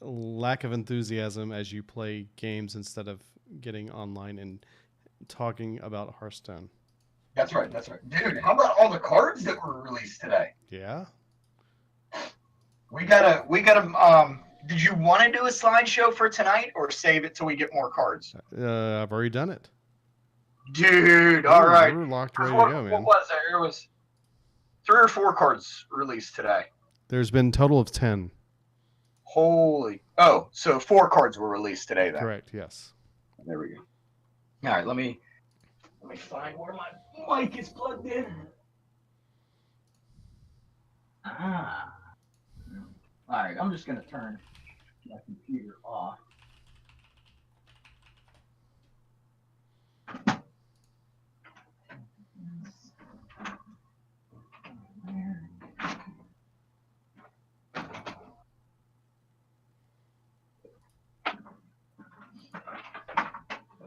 lack of enthusiasm as you play games instead of getting online and talking about Hearthstone. That's right. That's right. Dude, how about all the cards that were released today? Yeah. Did you want to do a slideshow for tonight or save it till we get more cards? I've already done it. Dude, all right. We're locked, 'Cause ready to go, what man. was there? It was 3 or 4 cards released today. There's been a total of 10. Holy. Oh, so 4 cards were released today then. Correct, yes. There we go. All right, let me find where my mic is plugged in. Ah. All right, I'm just going to turn my computer off.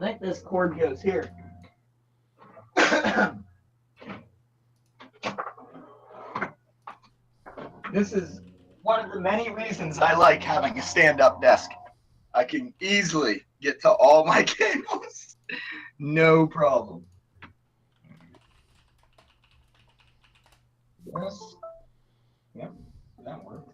I think this cord goes here. This is one of the many reasons I like having a stand-up desk. I can easily get to all my cables. No problem. Yes. Yep, that worked.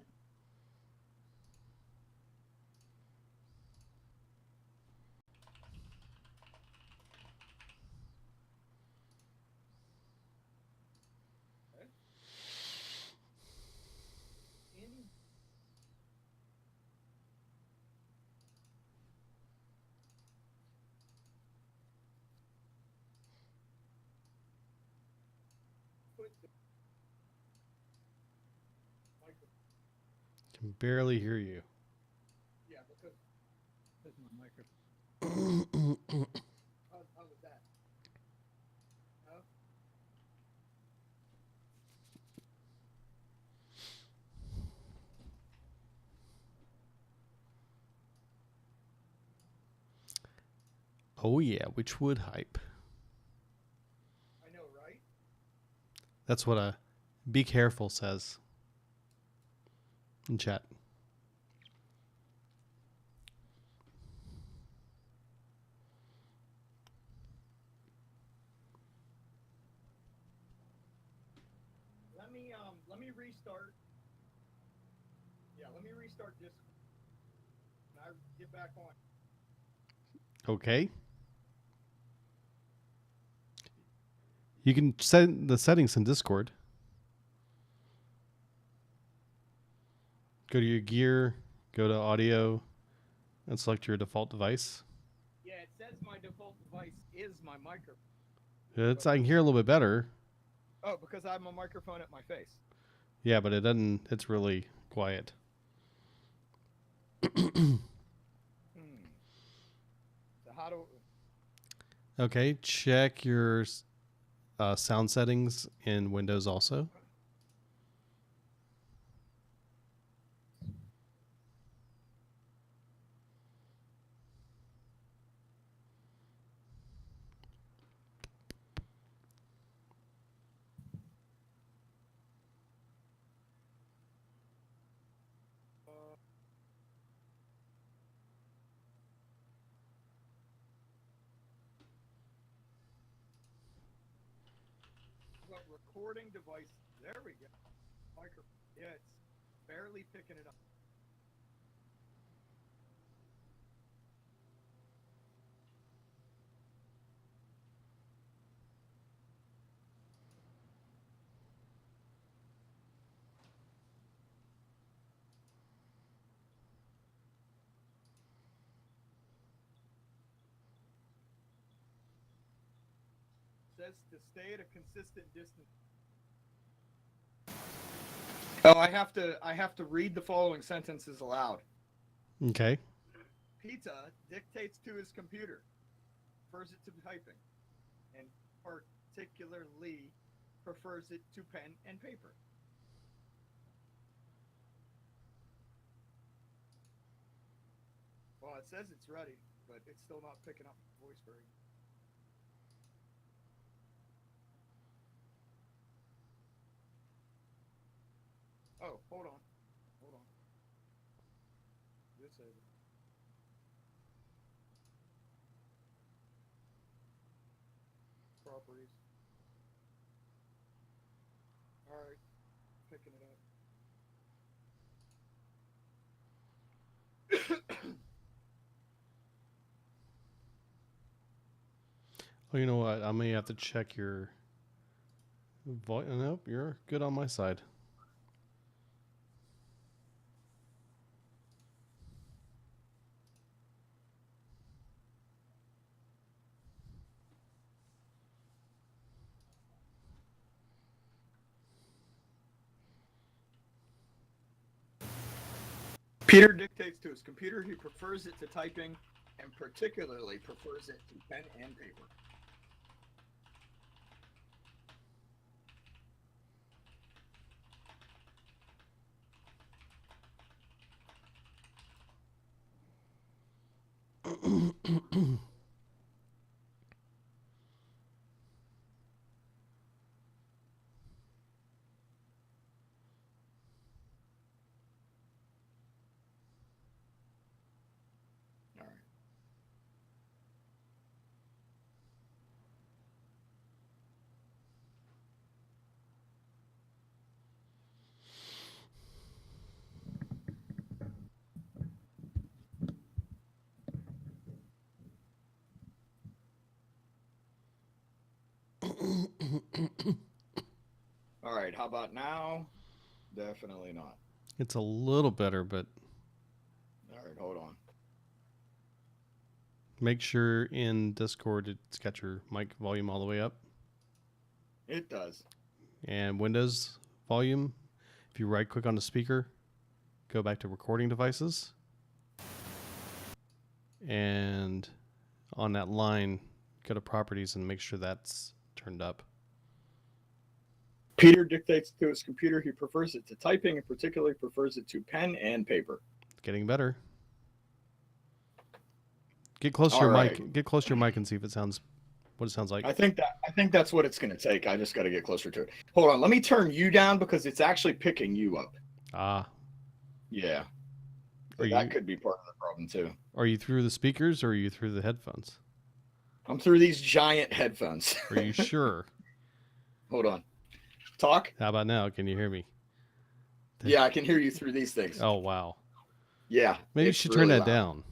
Can barely hear you. Yeah, because my microphone. How was that? No? Oh yeah, WitchWood hype. I know, right? That's what a be careful says in chat. Let me restart. Yeah, let me restart this. And I get back on. Okay. You can set the settings in Discord. Go to your gear, go to audio, and select your default device. Yeah, it says my default device is my microphone. I can hear a little bit better. Oh, because I have my microphone at my face. Yeah, but it doesn't. It's really quiet. So how do? Okay, check your sound settings in Windows also. Recording device. There we go. Microphone. Yeah, it's barely picking it up. It says to stay at a consistent distance. Oh, I have to read the following sentences aloud. Okay. Pizza dictates to his computer, prefers it to typing, and particularly prefers it to pen and paper. Well, it says it's ready, but it's still not picking up voice very. Oh, hold on. Disable. Properties. Alright. Picking it up. Oh, you know what? I may have to check your voice. Nope, you're good on my side. Peter dictates to his computer he prefers it to typing and particularly prefers it to pen and paper. All right. All right, how about now? Definitely not. It's a little better, but All right, hold on. make sure in Discord it's got your mic volume all the way up. It does. And Windows volume, if you right click on the speaker, go back to recording devices. And on that line, go to properties and make sure that's turned up. Peter dictates to his computer he prefers it to typing and particularly prefers it to pen and paper. Getting better. Get close to All your right. mic. Get close to your mic and see if it sounds what it sounds like. I think that's what it's going to take. I just got to get closer to it. Hold on, let me turn you down because it's actually picking you up. Ah. Yeah. Are That you could be part of the problem too. are you through the speakers or are you through the headphones? I'm through these giant headphones. Are you sure? Hold on. Talk? How about now? Can you hear me? Yeah, I can hear you through these things. Oh wow. Yeah. Maybe you it's should really turn that loud. down.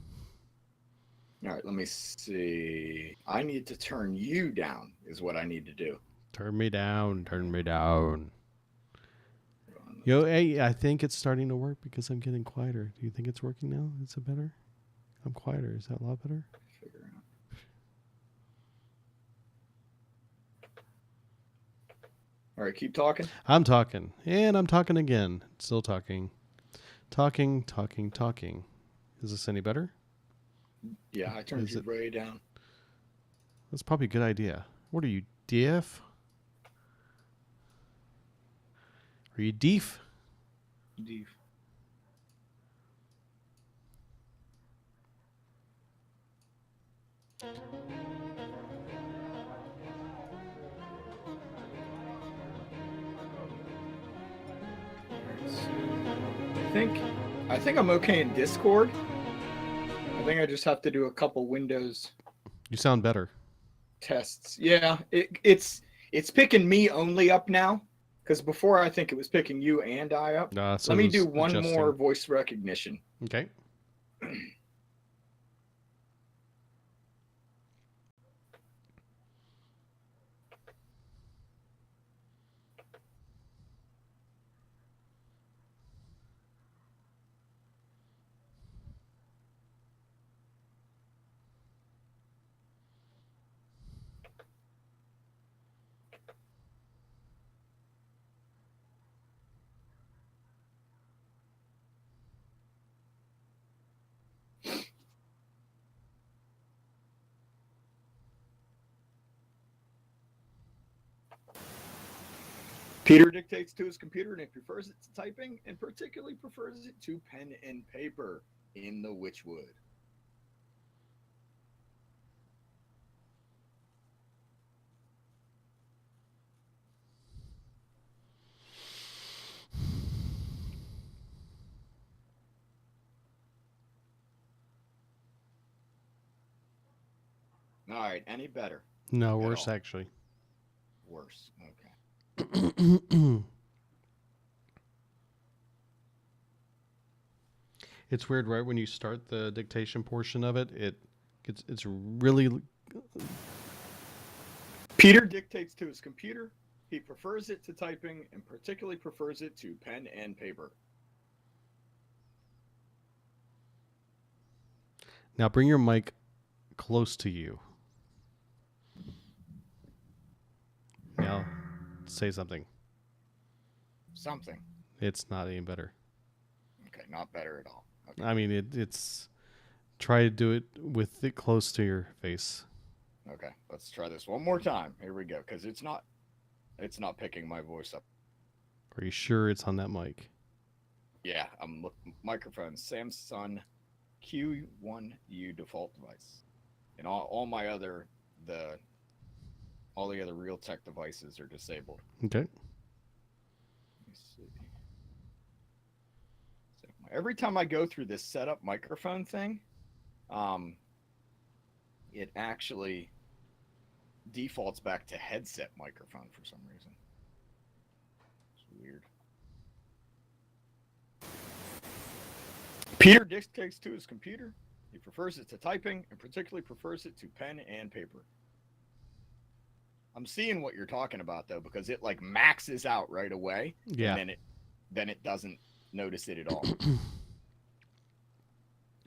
All right, let me see. I need to turn you down is what I need to do. Turn me down. Turn me down. Yo, hey, I think it's starting to work because I'm getting quieter. Do you think it's working now? Is it better? I'm quieter. Is that a lot better? Figure out. All right, keep talking. I'm talking. And I'm talking again. Still talking. Talking. Is this any better? Yeah, I turned Is you it- way down. That's probably a good idea. What are you, deaf? Are you deaf? Deep. I think I'm okay in Discord. I think I just have to do a couple Windows You sound better. tests. Yeah, it's picking me only up now because before I think it was picking you and I up. So Let me it's do one adjusting. more voice recognition. Okay. Peter dictates to his computer and he prefers it to typing and particularly prefers it to pen and paper in the WitchWood. All right. Any better? No, At worse all? actually. Worse. Okay. It's weird, right? When you start the dictation portion of it, it's really Peter dictates to his computer. He prefers it to typing and particularly prefers it to pen and paper. now bring your mic close to you. Now say something. Something. It's not any better. Okay, not better at all. Okay. I mean, it's try to do it with it close to your face. Okay, let's try this one more time. Here we go, because it's not picking my voice up. Are you sure it's on that mic? Yeah, I'm looking. Microphone Samsung Q1U default device, and all my other all the other Realtek devices are disabled. Okay. Let me see. So every time I go through this setup microphone thing, it actually defaults back to headset microphone for some reason. It's weird. Peter dictates to his computer. He prefers it to typing and particularly prefers it to pen and paper. I'm seeing what you're talking about though, because it like maxes out right away. Yeah. And then it doesn't notice it at all. Which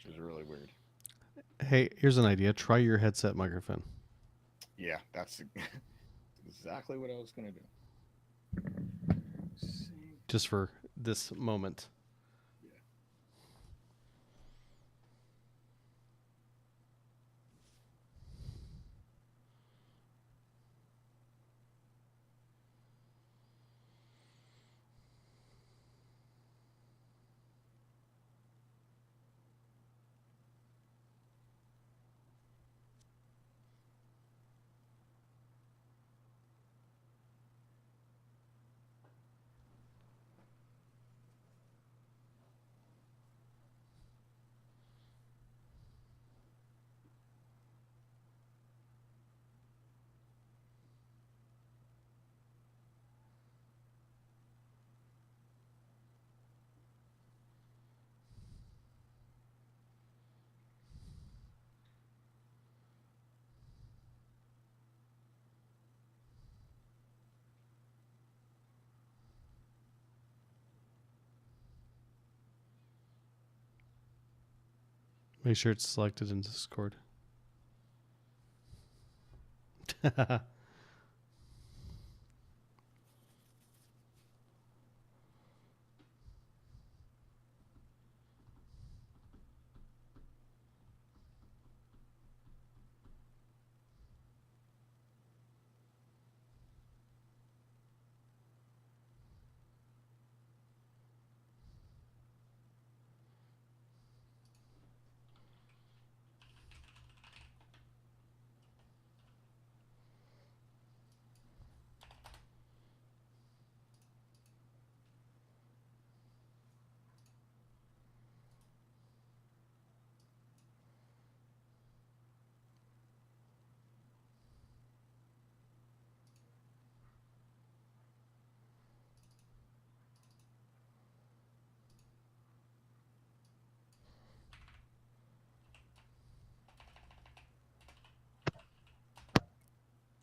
is really weird. Hey, here's an idea. Try your headset microphone. Yeah, that's exactly what I was gonna do. Just for this moment. Make sure it's selected in Discord.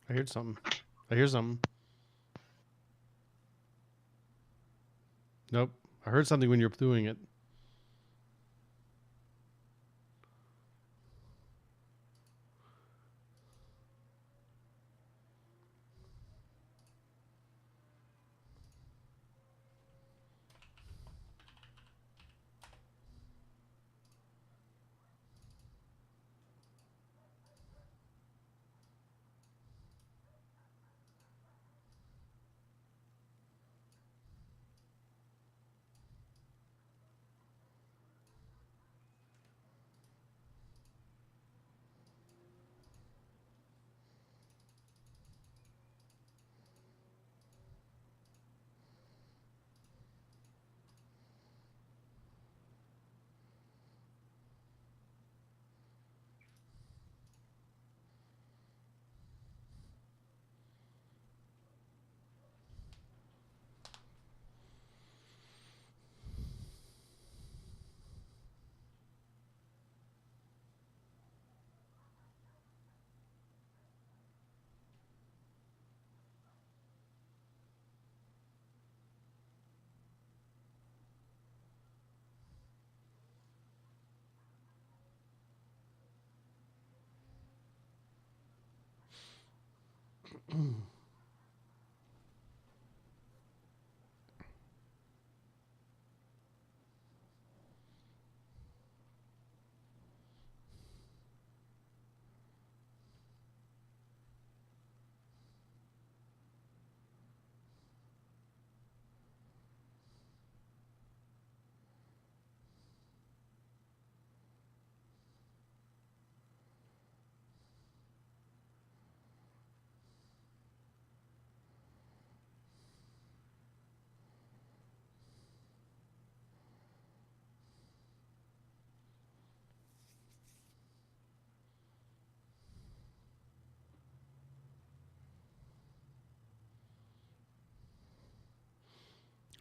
I heard something. I hear something. Nope. I heard something when you're doing it.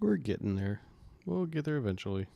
We're getting there. We'll get there eventually.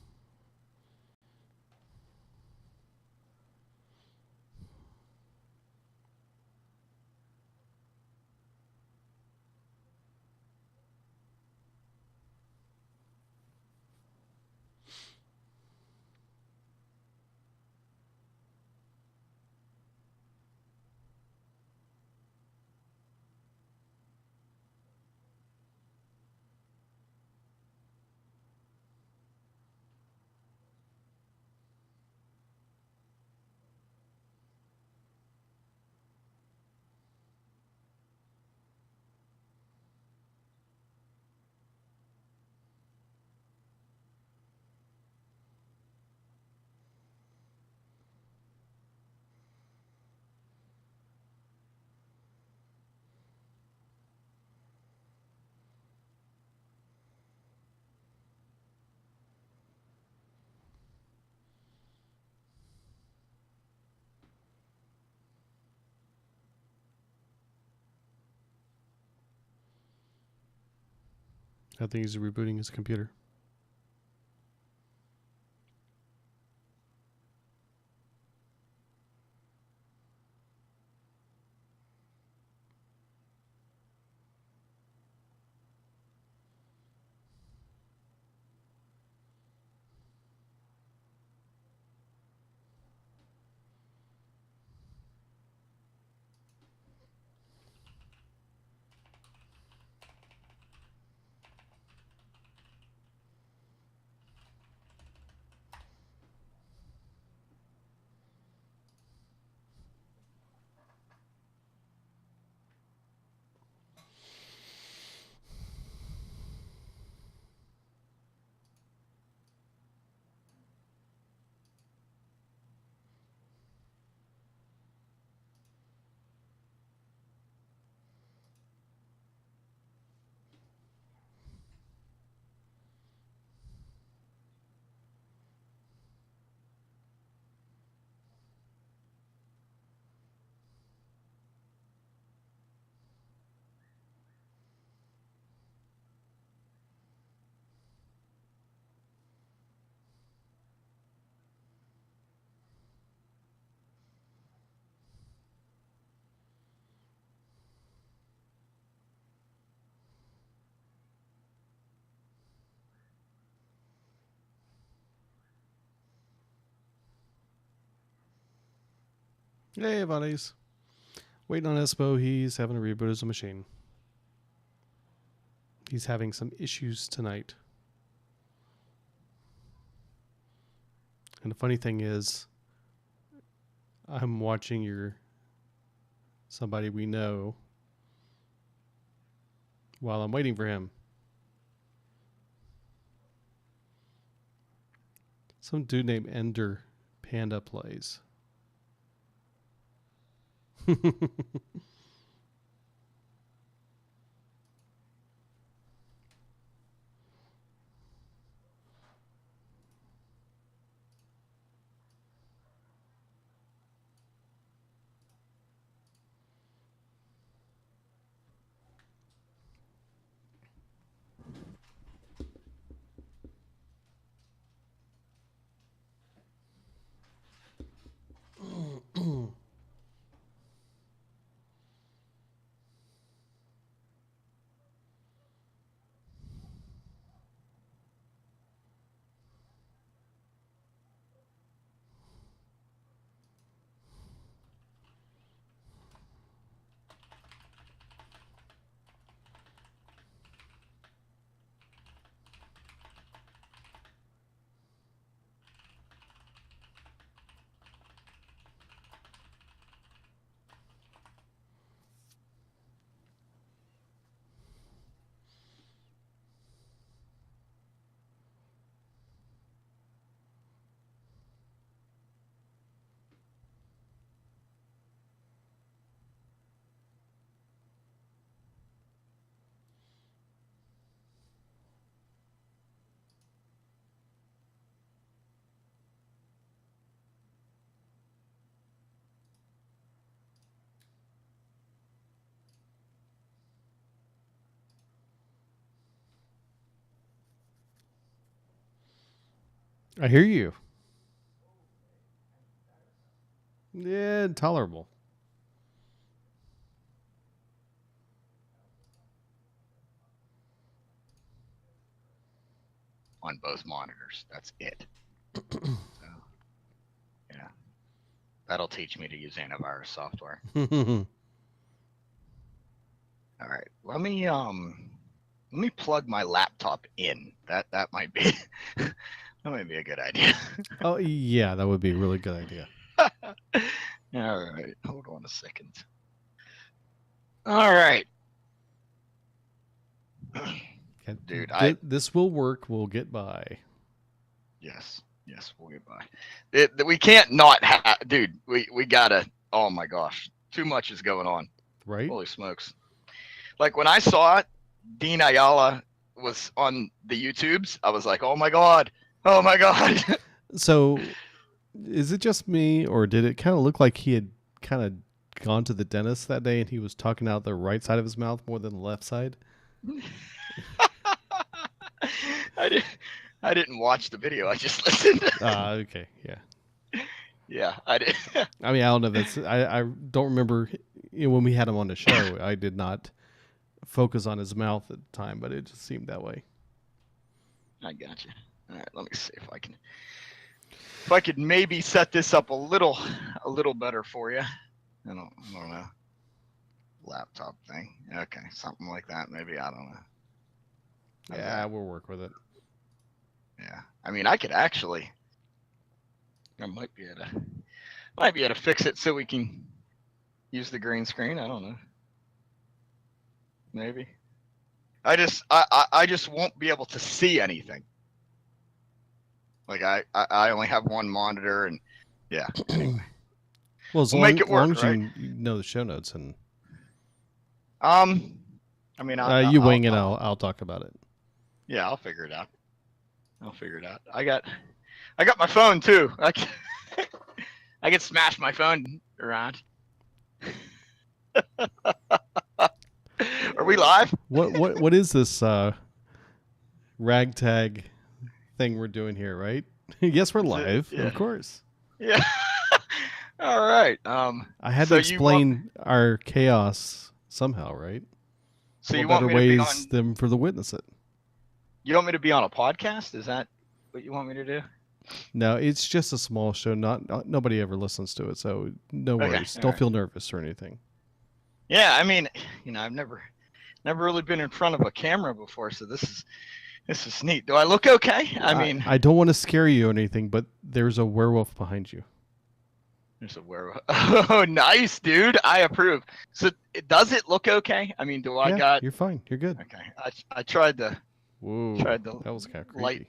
I think he's rebooting his computer. Hey, buddies. Waiting on Espo. He's having to reboot his machine. He's having some issues tonight. And the funny thing is, I'm watching somebody we know while I'm waiting for him. Some dude named Ender Panda plays. I hear you. Yeah, tolerable. On both monitors. That's it. So, yeah. That'll teach me to use antivirus software. All right. Let me plug my laptop in. That might be that might be a good idea. Oh, yeah, that would be a really good idea. All right. Hold on a second. All right. Dude, this will work. We'll get by. Yes, we'll get by. We can't not have, dude. We gotta. Oh my gosh, too much is going on. Right? Holy smokes! Like when I saw it, Dean Ayala was on the YouTubes. I was like, oh my god. So, is it just me, or did it kind of look like he had kind of gone to the dentist that day and he was talking out the right side of his mouth more than the left side? I didn't watch the video. I just listened. Okay, yeah. Yeah, I did. I mean, I don't know. I don't remember when we had him on the show. I did not focus on his mouth at the time, but it just seemed that way. I got you. All right, let me see if I could maybe set this up a little better for you. I don't know. Laptop thing. Okay, something like that. Maybe, I don't know. Yeah, we'll work with it. Yeah, I mean, I could actually. I might be able to fix it so we can use the green screen. I don't know. Maybe. I just won't be able to see anything. Like I only have one monitor, and yeah. Anyway. Well, as long as you know the show notes and. I mean, you wing it. I'll talk about it. Yeah, I'll figure it out. I got my phone too. I can smash my phone around. Are we live? What is this ragtag thing we're doing here, right? Yes, we're live, of course. Yeah. All right. I had to explain our chaos somehow, right? So you want me to be on them for the witness it? You want me to be on a podcast? Is that what you want me to do? No, it's just a small show. Nobody ever listens to it, so no worries. Don't feel nervous or anything. Yeah, I mean, I've never really been in front of a camera before, so this is neat. Do I look okay? I mean, I don't want to scare you or anything, but there's a werewolf behind you. There's a werewolf. Oh, nice, dude. I approve. So, does it look okay? I mean, You're fine. You're good. Okay. I tried to. Whoa. That was kind of creepy.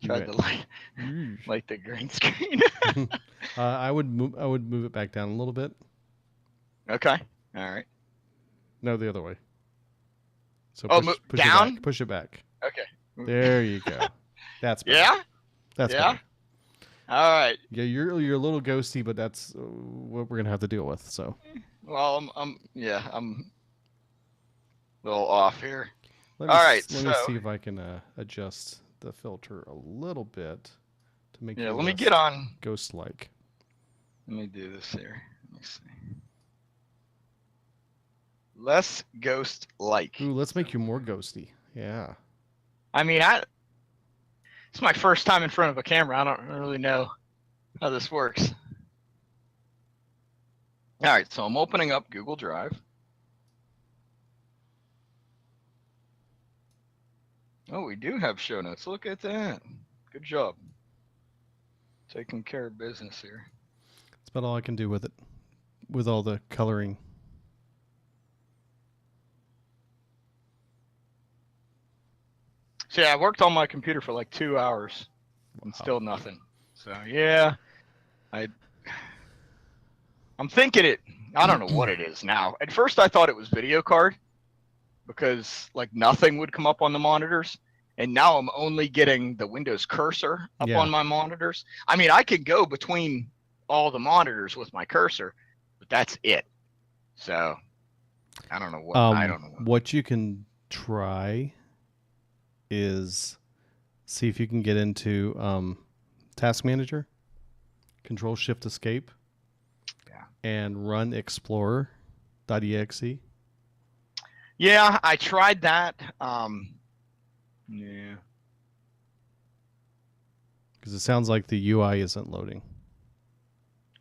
Tried to light the green screen. I would move it back down a little bit. Okay. All right. No, the other way. So push down? It back. Push it back. Okay. There you go. That's better. Yeah. That's better. All right. Yeah, you're a little ghosty, but that's what we're gonna have to deal with. So. Well, I'm a little off here. Let me see if I can adjust the filter a little bit to make it let me get on ghost-like. Let me do this here. Let me see. Less ghost-like. Ooh, let's make you more ghosty. Yeah. I mean, it's my first time in front of a camera. I don't really know how this works. All right, so I'm opening up Google Drive. Oh, we do have show notes. Look at that. Good job. Taking care of business here. That's about all I can do with it, with all the coloring. So yeah, I worked on my computer for like 2 hours and still nothing. So yeah, I'm thinking it. I don't know what it is now. At first I thought it was video card because like nothing would come up on the monitors. And now I'm only getting the Windows cursor up on my monitors. I mean, I could go between all the monitors with my cursor, but that's it. So I don't know what. I don't know what you can try is see if you can get into Task Manager, Control Shift Escape, and run Explorer.exe. Yeah, I tried that. Yeah. Because it sounds like the UI isn't loading.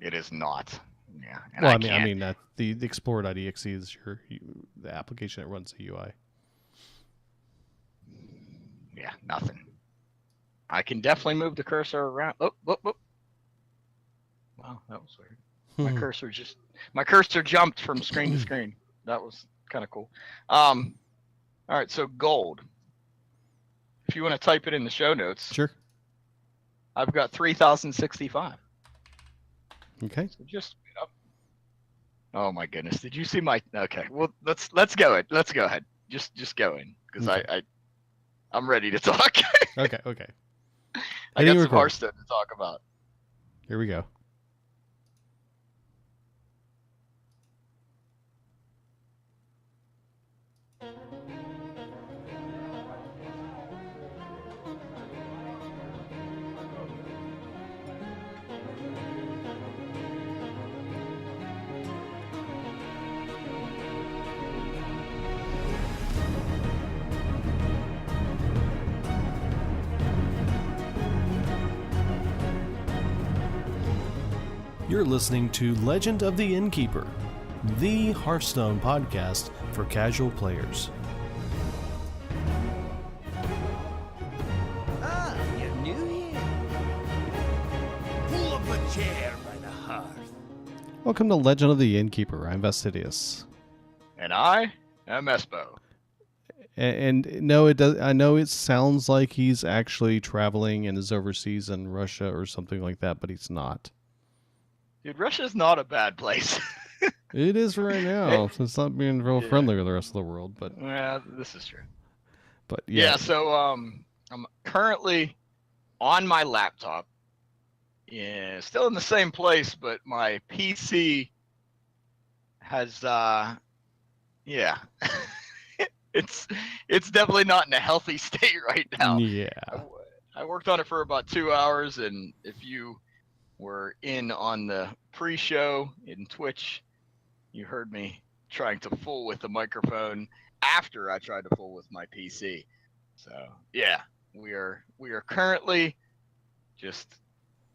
It is not. Yeah. And Well, I mean that the Explorer.exe is the application that runs the UI. Yeah, nothing. I can definitely move the cursor around. Oh. Wow, that was weird. My cursor jumped from screen to screen. That was kind of cool. All right, so gold. If you want to type it in the show notes. Sure. I've got 3,065. Okay. So just oh my goodness. Did you see my okay. Well let's go. Let's go ahead. Just go in. Because okay. I'm ready to talk. Okay. I got some Hearthstone to talk about. Here we go. You're listening to Legend of the Innkeeper, the Hearthstone podcast for casual players. Ah, you're new here. Pull up a chair by the hearth. Welcome to Legend of the Innkeeper. I'm Vestidius. And I am Espo. And no, it does. I know it sounds like he's actually traveling and is overseas in Russia or something like that, but he's not. Dude, Russia's not a bad place. It is right now. It's not being real friendly with the rest of the world, but yeah, this is true. But yeah, so I'm currently on my laptop. Yeah, still in the same place, but my PC has yeah. it's definitely not in a healthy state right now. Yeah. I worked on it for about 2 hours, and if you were in on the pre-show in Twitch, you heard me trying to fool with the microphone after I tried to fool with my PC. So yeah, we are currently just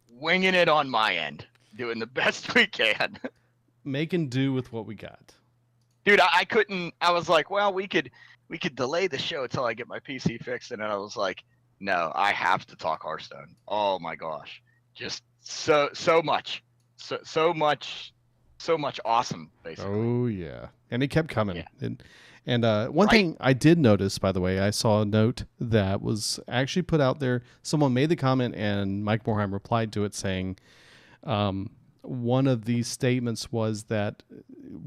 winging it on my end, doing the best we can. Making do with what we got. Dude, I couldn't. I was like, well, we could delay the show until I get my PC fixed, and then I was like, no, I have to talk Hearthstone. Oh my gosh, just so much awesome, basically. Oh yeah, and it kept coming. Yeah. And one thing I did notice, by the way, I saw a note that was actually put out there. Someone made the comment, and Mike Morheim replied to it saying, one of these statements was that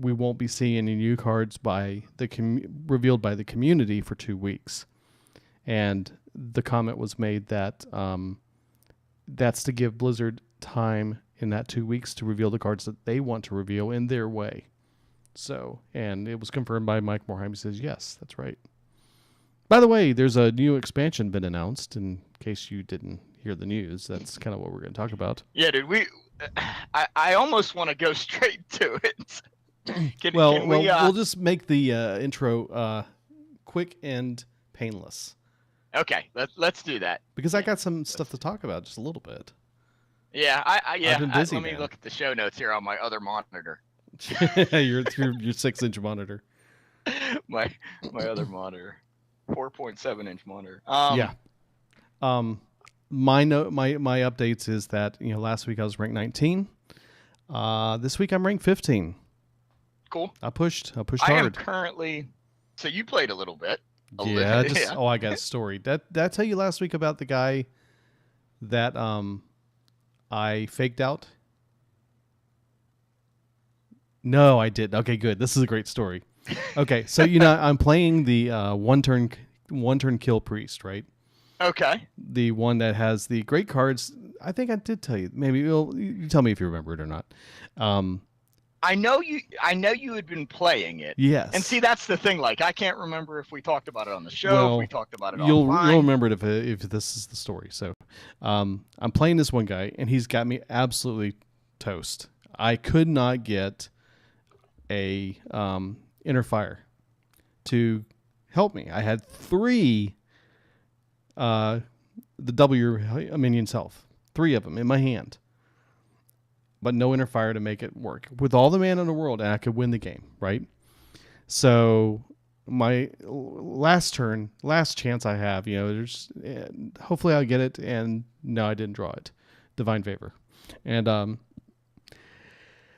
we won't be seeing any new cards revealed by the community for 2 weeks, and the comment was made that that's to give Blizzard time in that 2 weeks to reveal the cards that they want to reveal in their way. So, and it was confirmed by Mike Morheim. He says, yes, that's right. By the way, there's a new expansion been announced. In case you didn't hear the news, that's kind of what we're going to talk about. Yeah, dude, I almost want to go straight to it. We'll just make the intro quick and painless. Okay, let's do that. Because I got some stuff to talk about, just a little bit. Yeah, I've been busy, let me look at the show notes here on my other monitor. your 6-inch monitor. my other monitor, 4.7-inch monitor. Yeah. My updates is that last week I was ranked 19. This week I'm ranked 15. Cool. I pushed hard. I am currently. So you played a little bit. Yeah. I got a story. Did I tell you last week about the guy that I faked out? No, I didn't. Okay, good. This is a great story. Okay, so I'm playing the one turn kill priest, right? Okay. The one that has the great cards. I think I did tell you. Maybe you tell me if you remember it or not. I know you had been playing it. Yes. And see, that's the thing. Like, I can't remember if we talked about it on the show, Well, if we talked about it you'll offline. remember it if this is the story. So, I'm playing this one guy, and he's got me absolutely toast. I could not get a inner fire to help me. I had 3 the double your minion's health, 3 of them in my hand, but no inner fire to make it work with all the mana in the world, and I could win the game, right? So my last chance I have, there's hopefully I'll get it, and no, I didn't draw it. Divine Favor. And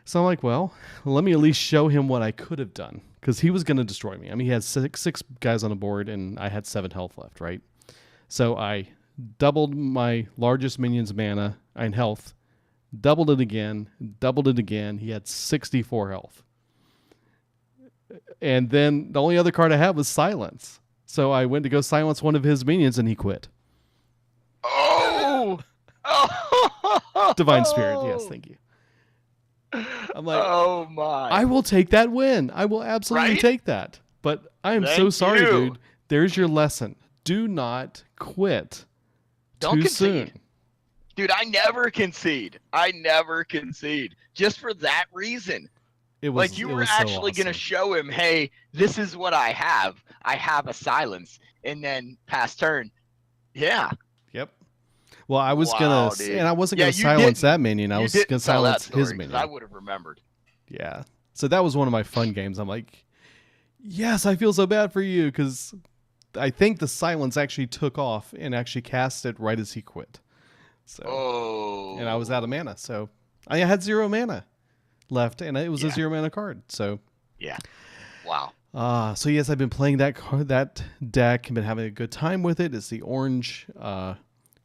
so I'm like, well, let me at least show him what I could have done, because he was going to destroy me. I mean, he had six guys on the board, and I had 7 health left, right? So I doubled my largest minion's mana and health, doubled it again. He had 64 health. And then the only other card I had was Silence. So I went to go silence one of his minions, and he quit. Oh! Oh! Divine Spirit, yes, thank you. I'm like, oh my! I will take that win. I will absolutely Right? take that. But I am so Thank sorry, you. dude. There's your lesson. Do not quit Don't too concede. soon. Dude, I never concede. Just for that reason. It was Like, you it were was so actually going to awesome. show him, hey, this is what I have. I have a silence. And then pass turn. Yeah. Yep. Well, I was Wow, gonna, dude. and I wasn't Yeah, gonna you silence didn't. that minion. I You was didn't gonna tell that silence story, his 'cause minion. I would have remembered. Yeah. So that was one of my fun games. I'm like, yes, I feel so bad for you, because I think the silence actually took off and actually cast it right as he quit. So, Oh. and I was out of mana, so I had 0 mana left, and it was a Yeah. 0 mana card. So, Yeah. Wow. so yes, I've been playing that deck, and been having a good time with it. It's the orange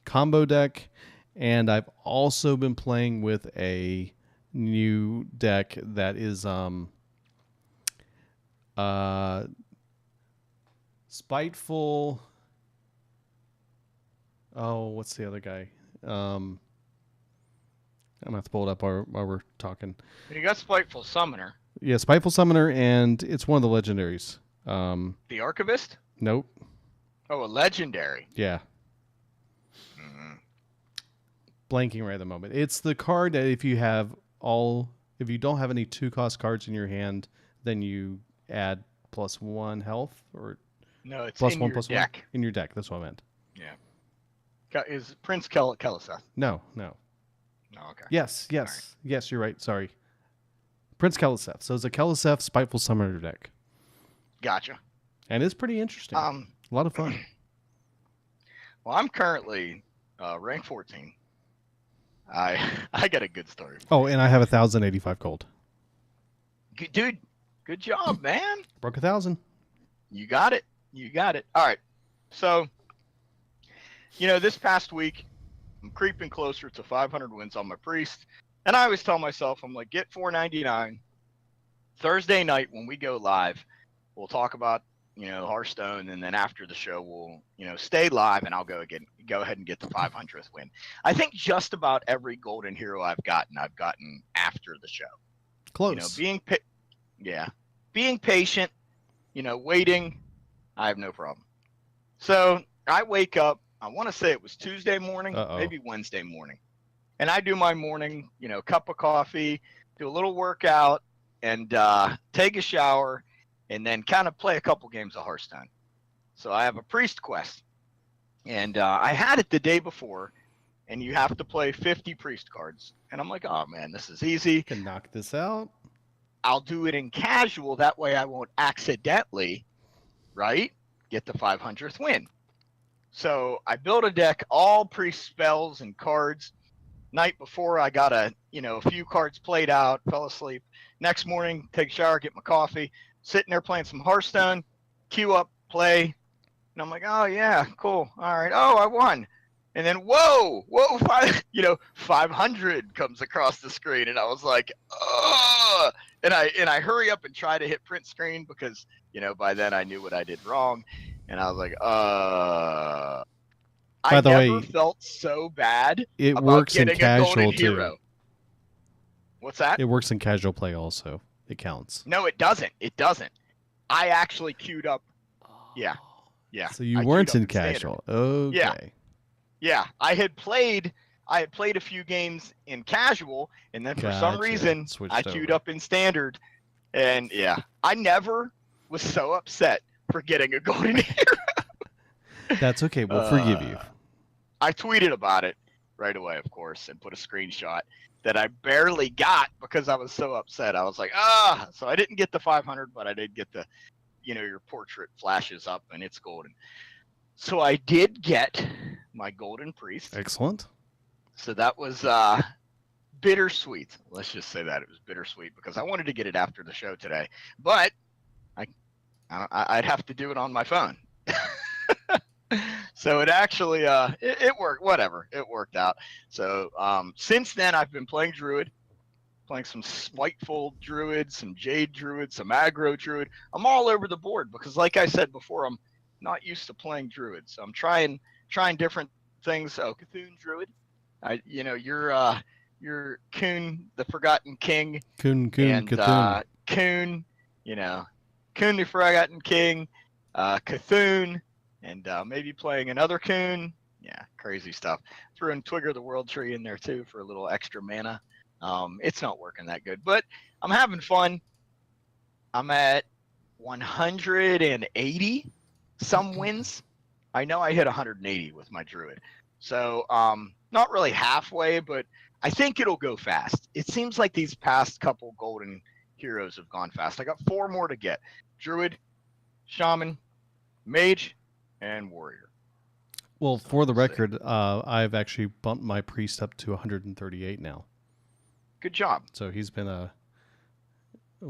combo deck, and I've also been playing with a new deck that is Spiteful. Oh, what's the other guy? I'm gonna have to pull it up while we're talking. You got Spiteful Summoner. Yeah, Spiteful Summoner, and it's one of the legendaries. The Archivist? Nope. Oh, a legendary. Yeah, Mhm. blanking right at the moment. It's the card that if you don't have any 2-cost cards in your hand, then you add +1 health, or No, it's plus in one your plus deck. one in your deck. That's what I meant. Is Prince Keliseth? No. No, okay. Yes. You're right. Sorry, Prince Keliseth. So it's a Keliseth Spiteful Summoner deck, Gotcha. and it's pretty interesting. A lot of fun. Well, I'm currently rank 14. I got a good story. Oh, and I have 1,085 gold. Dude, good job, man. Broke 1,000. You got it. All right. So, this past week, I'm creeping closer to 500 wins on my priest. And I always tell myself, I'm like, get 499. Thursday night when we go live, we'll talk about, Hearthstone. And then after the show, we'll, stay live, and I'll go ahead and get the 500th win. I think just about every golden hero I've gotten after the show. Close. Being patient, waiting, I have no problem. So I wake up, I want to say it was Tuesday morning, maybe Wednesday morning. And I do my morning, cup of coffee, do a little workout, and take a shower, and then kind of play a couple games of Hearthstone. So I have a priest quest. And I had it the day before, and you have to play 50 priest cards. And I'm like, oh man, this is easy. Can knock this out. I'll do it in casual. That way I won't accidentally, right, get the 500th win. So I built a deck, all priest spells and cards. Night before, I got a few cards played out, fell asleep. Next morning, take a shower, get my coffee, sitting there playing some Hearthstone, queue up, play. And I'm like, oh yeah, cool. All right. Oh, I won. And then, whoa, 500 comes across the screen. And I was like, oh, and I hurry up and try to hit print screen because, by then I knew what I did wrong. And I was like, By the I never way, felt so bad it about works in getting a golden casual too. hero. What's that? It works in casual play also. It counts. No, it doesn't. It doesn't. I actually queued up. Yeah. Yeah. So you I weren't queued in up standard. casual. Okay. Yeah. I had played a few games in casual, and then for some Gotcha. reason Switched I queued over. up in standard. And yeah, I never was so upset for getting a golden hero. That's okay. We'll forgive you. I tweeted about it right away, of course, and put a screenshot that I barely got because I was so upset. I was like, so I didn't get the 500, but I did get the, your portrait flashes up and it's golden. So I did get my golden priest. Excellent. So that was bittersweet. Let's just say that it was bittersweet because I wanted to get it after the show today, but I'd have to do it on my phone. So it actually it worked. Whatever, it worked out. So since then I've been playing druid, playing some spiteful druid, some jade druid, some aggro druid. I'm all over the board because, like I said before, I'm not used to playing druid, so I'm trying different things. Oh, Cthulhu druid. You're Kuhn, the Forgotten King. Kuhn, and Cthulhu. Kuhn, Kuhn, the Forgotten King, Cthulhu, and maybe playing another Kuhn. Yeah, crazy stuff. Threw in Twigger the World Tree in there too for a little extra mana. It's not working that good, but I'm having fun. I'm at 180 some wins. I know I hit 180 with my druid. So not really halfway, but I think it'll go fast. It seems like these past couple golden heroes have gone fast. I got 4 more to get. Druid, Shaman, Mage, and Warrior. Well, for the record, I've actually bumped my priest up to 138 now. Good job. So he's been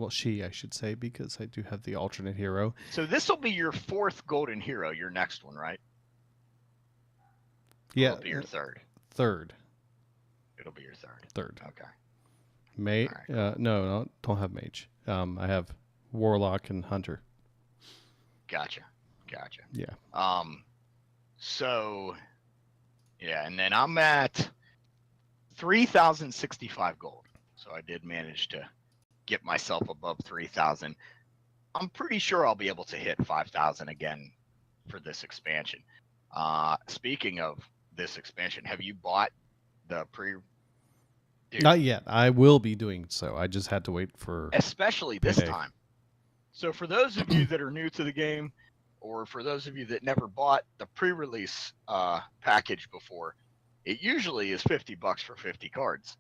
she, I should say, because I do have the alternate hero. So this will be your 4th golden hero, your next one, right? Yeah. It'll be your 3rd. 3rd. It'll be your 3rd. 3rd. Okay. Mage. All right. No, don't have mage. I have warlock and hunter. Gotcha. Yeah. So, yeah, and then I'm at 3,065 gold. So I did manage to get myself above 3,000. I'm pretty sure I'll be able to hit 5,000 again for this expansion. Speaking of this expansion, have you bought the pre? Dude, Not yet. I will be doing so. I just had to wait for. especially this payday. time. So for those of you that are new to the game, or for those of you that never bought the pre-release package before, it usually is $50 for 50 cards,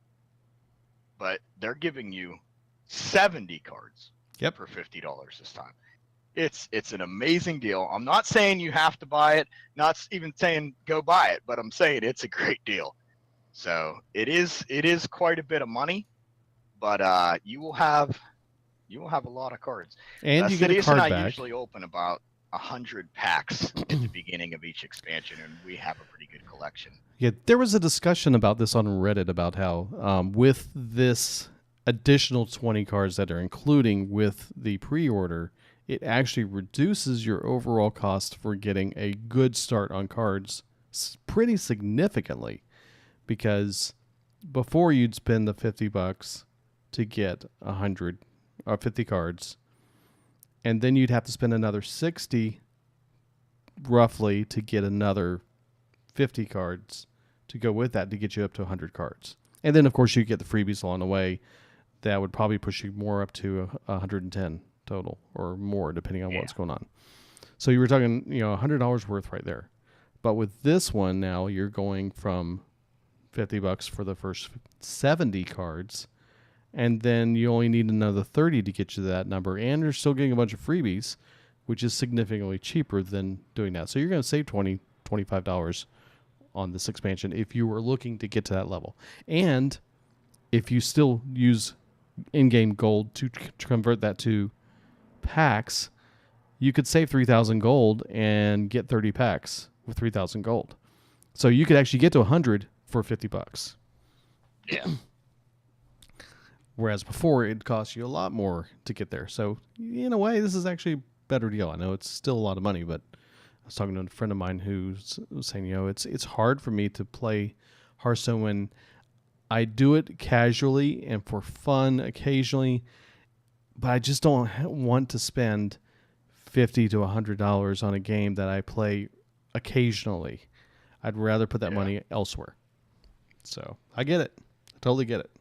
but they're giving you 70 cards for $50 this time. It's an amazing deal. I'm not saying you have to buy it, not even saying go buy it, but I'm saying it's a great deal. So it is quite a bit of money, but you will have a lot of cards. And you get a Sidious card and I back. usually open about 100 packs at the beginning of each expansion, and we have a pretty good collection. Yeah, there was a discussion about this on Reddit about how with this additional 20 cards that are including with the pre-order, it actually reduces your overall cost for getting a good start on cards pretty significantly, because before you'd spend the $50 to get 100 or 50 cards, and then you'd have to spend another 60 roughly to get another 50 cards to go with that to get you up to 100 cards. And then, of course, you get the freebies along the way. That would probably push you more up to 110 total or more, depending on what's going on. So you were talking, $100 worth right there. But with this one now, you're going from $50 for the first 70 cards, and then you only need another 30 to get you to that number, and you're still getting a bunch of freebies, which is significantly cheaper than doing that. So you're going to save $20, $25 on this expansion if you were looking to get to that level. And if you still use in-game gold to convert that to packs, you could save 3,000 gold and get 30 packs with 3,000 gold. So you could actually get to 100 for $50. Yeah. Whereas before, it cost you a lot more to get there. So in a way, this is actually a better deal. I know it's still a lot of money, but I was talking to a friend of mine who was saying, it's hard for me to play Hearthstone when I do it casually and for fun occasionally, but I just don't want to spend $50 to $100 on a game that I play occasionally. I'd rather put that money elsewhere. So I get it. I totally get it.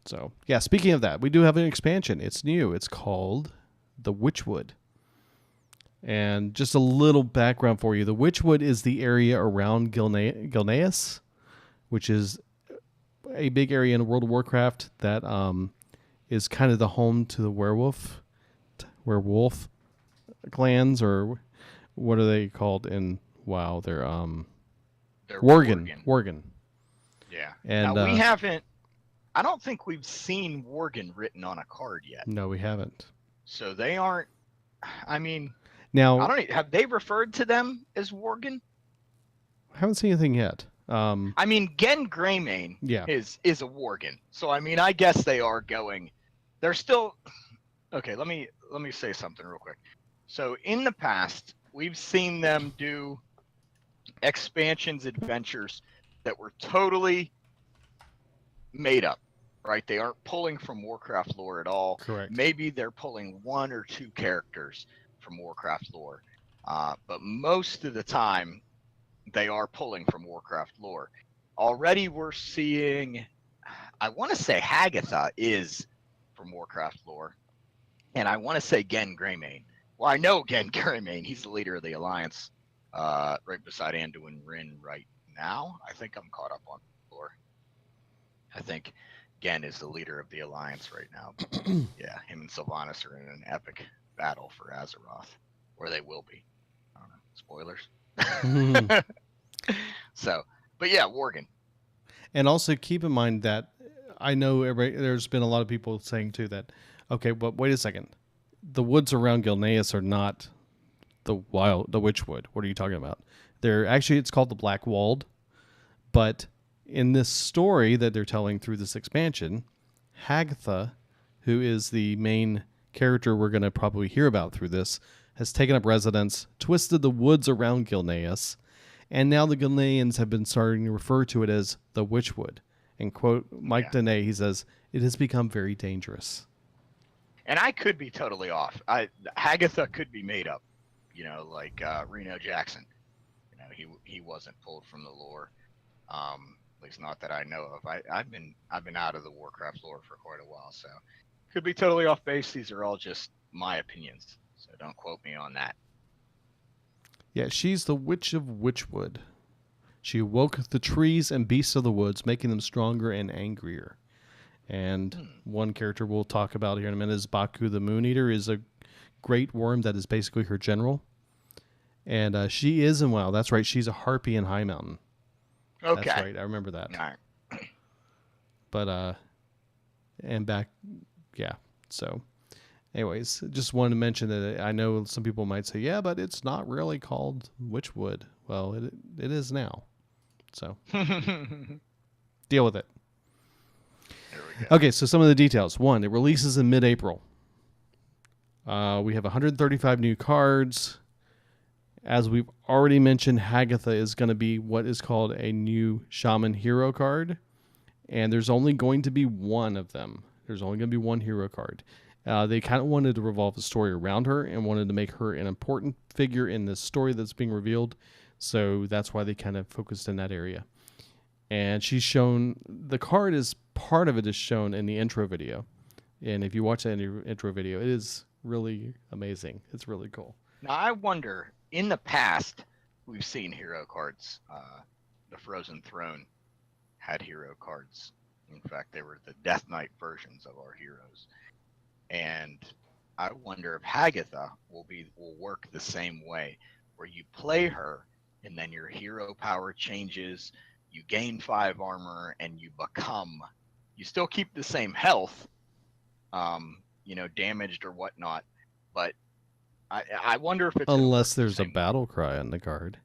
So, yeah, speaking of that, we do have an expansion. It's new. It's called the WitchWood. And just a little background for you. The WitchWood is the area around Gilneas, which is a big area in World of Warcraft that is kind of the home to the werewolf clans, or what are they called in WoW? They're Worgen. Yeah. And now, we haven't... I don't think we've seen Worgen written on a card yet. No, we haven't. So they aren't... I mean... Now, I don't... Have they referred to them as Worgen? I haven't seen anything yet. I mean, Gen Greymane is a Worgen. So, I mean, I guess they are going... They're still... Okay, let me say something real quick. So, in the past, we've seen them do expansions, adventures that were totally made up, right? They aren't pulling from Warcraft lore at all. Correct. Maybe they're pulling one or two characters from Warcraft lore. But most of the time, they are pulling from Warcraft lore. Already we're seeing, I want to say Hagatha is from Warcraft lore. And I want to say Gen Greymane. Well, I know Gen Greymane. He's the leader of the Alliance, right beside Anduin Wrynn right now. I think I'm caught up on lore. I think Gen is the leader of the Alliance right now. Yeah, him and Sylvanas are in an epic battle for Azeroth, or they will be. I don't know. Spoilers. So, but yeah, Worgen. And also keep in mind that I know there's been a lot of people saying too that, okay, but wait a second. The woods around Gilneas are not the Witchwood. What are you talking about? It's called the Black Walled, but in this story that they're telling through this expansion, Hagatha, who is the main character we're going to probably hear about through this, has taken up residence, twisted the woods around Gilneas, and now the Gilneans have been starting to refer to it as the Witchwood. And quote Mike Dene, he says, "It has become very dangerous." And I could be totally off. Hagatha could be made up, like Reno Jackson. He wasn't pulled from the lore. At least not that I know of. I've been out of the Warcraft lore for quite a while, so could be totally off base. These are all just my opinions, so don't quote me on that. Yeah, she's the Witch of Witchwood. She awoke the trees and beasts of the woods, making them stronger and angrier. And one character we'll talk about here in a minute is Baku the Moon Eater, is a great worm that is basically her general. And she is in WoW. That's right. She's a harpy in High Mountain. Okay. That's right. I remember that. All right. But, and back, yeah. So, anyways, just wanted to mention that I know some people might say, yeah, but it's not really called Witchwood. Well, it is now. So, deal with it. Okay, so some of the details. One, it releases in mid-April. We have 135 new cards. As we've already mentioned, Hagatha is going to be what is called a new Shaman Hero card. And there's only going to be one of them. There's only going to be one hero card. They kind of wanted to revolve the story around her and wanted to make her an important figure in the story that's being revealed. So that's why they kind of focused in that area. And she's shown, the card is, part of it is shown in the intro video. And if you watch that intro video, it is really amazing. It's really cool. Now, I wonder, in the past, we've seen hero cards. The Frozen Throne had hero cards. In fact, they were the Death Knight versions of our heroes. And I wonder if Hagatha will work the same way, where you play her, and then your hero power changes, you gain 5 armor, and you still keep the same health, damaged or whatnot, but I wonder if it's... Unless there's a battle cry on the card.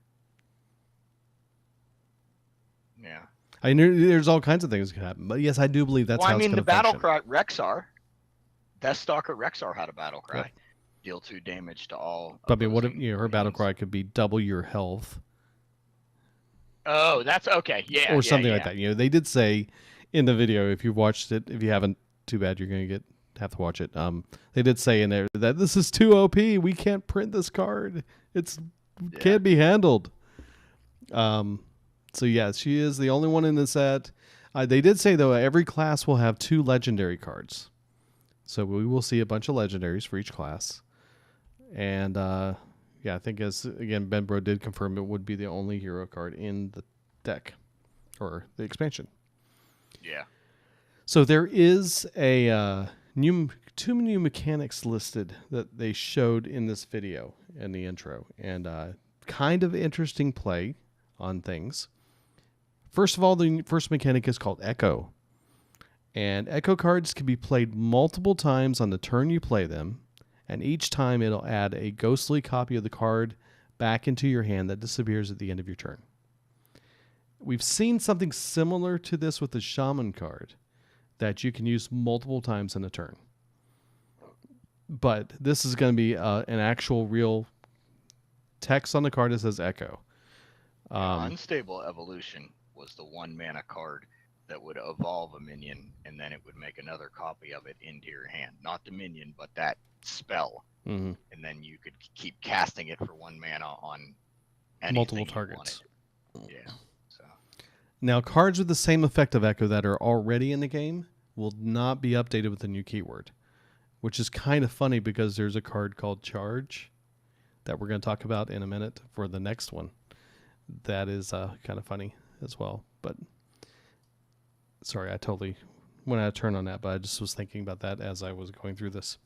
Yeah. I know there's all kinds of things that can happen, but yes, I do believe that's how it's going to function. The battle cry, Deathstalker Rexar had a battle cry. Yeah. Deal 2 damage to all. But I mean, what if her battle cry could be double your health? Oh, that's okay. Yeah, or something like yeah. that. You know, they did say in the video, if you've watched it, if you haven't, too bad, you're going to have to watch it. They did say in there that this is too OP. We can't print this card. It's Yeah. can't be handled. So yes, she is the only one in the set. They did say though every class will have 2 legendary cards, so we will see a bunch of legendaries for each class. And yeah, I think as again Benbro did confirm, it would be the only hero card in the deck or the expansion. Yeah. So there is a two new mechanics listed that they showed in this video in the intro, and kind of interesting play on things. First of all, the first mechanic is called Echo, and Echo cards can be played multiple times on the turn you play them, and each time it'll add a ghostly copy of the card back into your hand that disappears at the end of your turn. We've seen something similar to this with the Shaman card that you can use multiple times in a turn. But this is going to be an actual real text on the card that says Echo. Unstable Evolution was the 1 mana card that would evolve a minion, and then it would make another copy of it into your hand. Not the minion, but that spell. Mm-hmm. And then you could keep casting it for 1 mana on anything Multiple you targets. wanted. Yeah. So Now, cards with the same effect of Echo that are already in the game will not be updated with the new keyword, which is kind of funny because there's a card called Charge that we're going to talk about in a minute for the next one. That is kind of funny as well. But sorry, I totally went out of turn on that, but I just was thinking about that as I was going through this.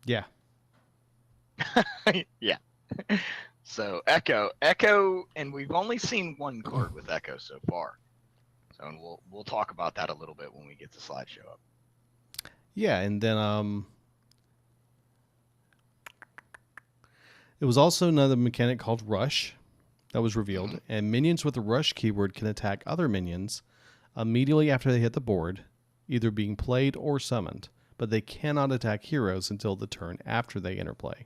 Yeah. yeah. So Echo, and we've only seen 1 card with Echo so far. So and we'll talk about that a little bit when we get the slideshow up. Yeah, and then it was also another mechanic called Rush that was revealed, and minions with the Rush keyword can attack other minions immediately after they hit the board, either being played or summoned, but they cannot attack heroes until the turn after they enter play.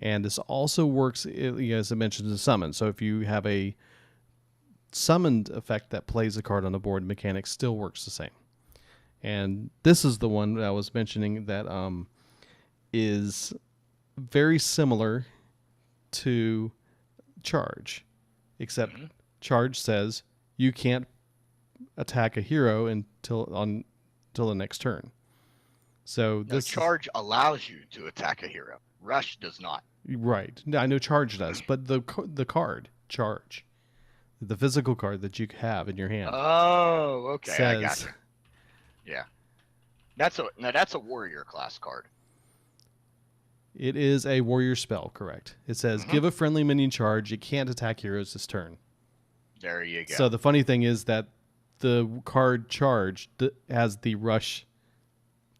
And this also works, as I mentioned, in summon. So if you have a summoned effect that plays a card on the board, mechanic still works the same. And this is the one that I was mentioning that is very similar to Charge, except Charge says you can't attack a hero until the next turn. So this Charge allows you to attack a hero. Rush does not. Right. I know Charge does, but the card Charge, the physical card that you have in your hand. Oh, okay. Says, I got you. Yeah. That's a warrior class card. It is a warrior spell, correct. It says, give a friendly minion charge. It can't attack heroes this turn. There you go. So the funny thing is that the card Charge has the rush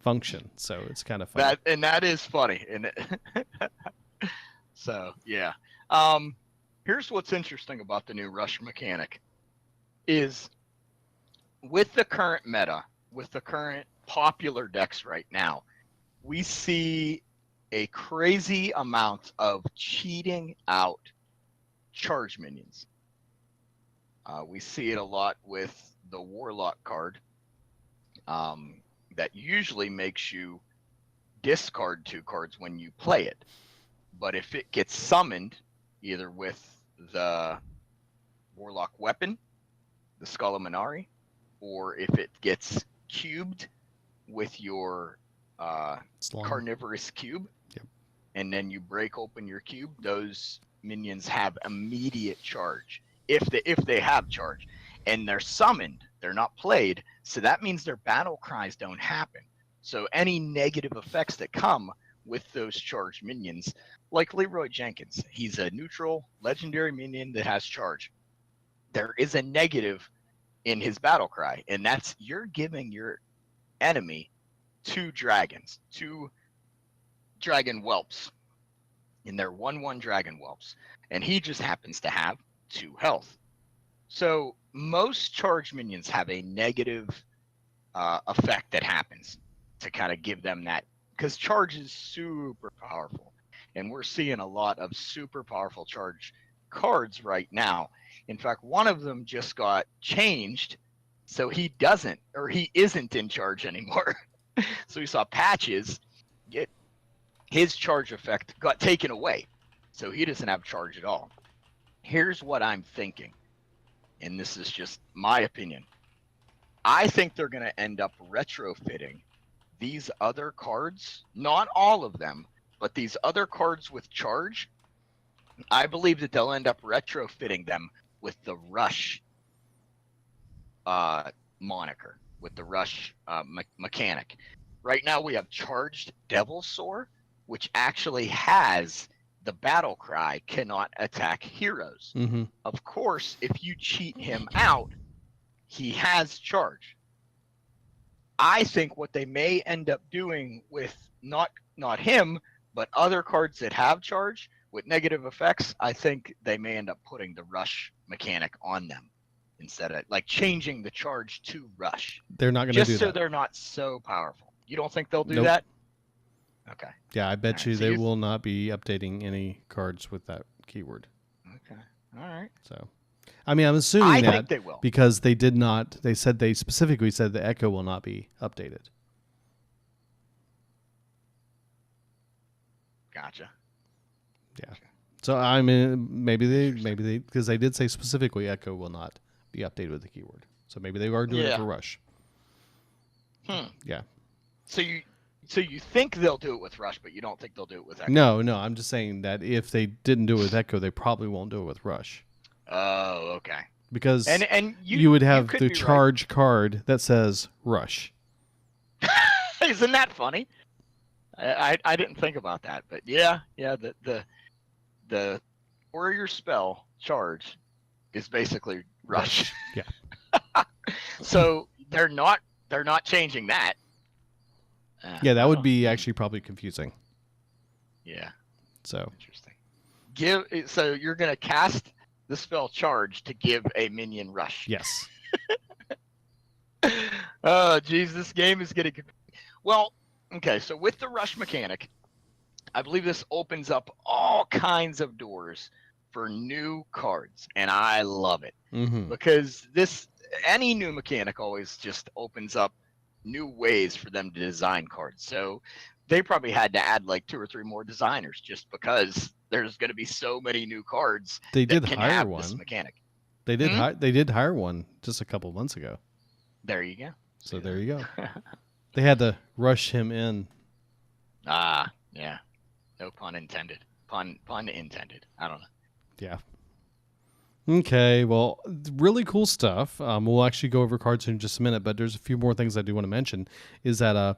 function. So it's kind of funny. That is funny. And so, yeah. Here's what's interesting about the new rush mechanic is with the current meta, with the current popular decks right now, we see a crazy amount of cheating out charge minions. We see it a lot with the Warlock card that usually makes you discard 2 cards when you play it. But if it gets summoned, either with the Warlock weapon, the Skull of Minari, or if it gets cubed with your carnivorous cube, and then you break open your cube, those minions have immediate charge if they have charge, and they're summoned, they're not played, so that means their battle cries don't happen. So any negative effects that come with those charged minions, like Leroy Jenkins, he's a neutral legendary minion that has charge. There is a negative in his battle cry, and that's you're giving your enemy 2 dragons, 2 dragon whelps, and they're 1/1 dragon whelps, and he just happens to have 2 health. So most charged minions have a negative effect that happens to kind of give them that, because charge is super powerful, and we're seeing a lot of super powerful charge cards right now. In fact, one of them just got changed, so he isn't in charge anymore. So we saw Patches get his charge effect got taken away, so he doesn't have charge at all. Here's what I'm thinking, and this is just my opinion. I think they're going to end up retrofitting these other cards, not all of them, but these other cards with charge. I believe that they'll end up retrofitting them with the Rush moniker, with the Rush mechanic. Right now we have Charged Devilsaur, which actually has the battle cry, cannot attack heroes. Mm-hmm. Of course, if you cheat him out, he has charge. I think what they may end up doing with not him, but other cards that have charge with negative effects, I think they may end up putting the Rush mechanic on them instead of like changing the charge to Rush. They're not going to do that. Just so they're not so powerful. You don't think they'll do Nope. that? Okay. Yeah, I bet All you right, so they you- will not be updating any cards with that keyword. Okay. All right. So, I mean, I'm assuming I that think they will. because they did not. They specifically said the Echo will not be updated. Gotcha. So I mean, maybe they because they did say specifically Echo will not be updated with the keyword. So maybe they are doing it Yeah. for Rush. Yeah. So you think they'll do it with Rush, but you don't think they'll do it with Echo? No, I'm just saying that if they didn't do it with Echo, they probably won't do it with Rush Oh, okay. because And you would have could the be right. charge card that says Rush. Isn't that funny? I didn't think about that, but yeah, the warrior spell charge is basically Rush. Yeah. So they're not changing that. Yeah, that I would don't- be actually probably confusing. Yeah, So interesting. So you're gonna cast the spell charge to give a minion Rush. yes, Oh, geez, this game is getting. Well, okay, so with the Rush mechanic, I believe this opens up all kinds of doors for new cards, and I love it mm-hmm. because any new mechanic always just opens up new ways for them to design cards. So they probably had to add like 2 or 3 more designers just because there's going to be so many new cards They that did can hire have one. this mechanic. They did. They did hire one just a couple months ago. There you go. So See there that? you go. They had to rush him in. Yeah. No pun intended. Pun intended. I don't know. Yeah. Okay, well, really cool stuff. We'll actually go over cards in just a minute, but there's a few more things I do want to mention. Is that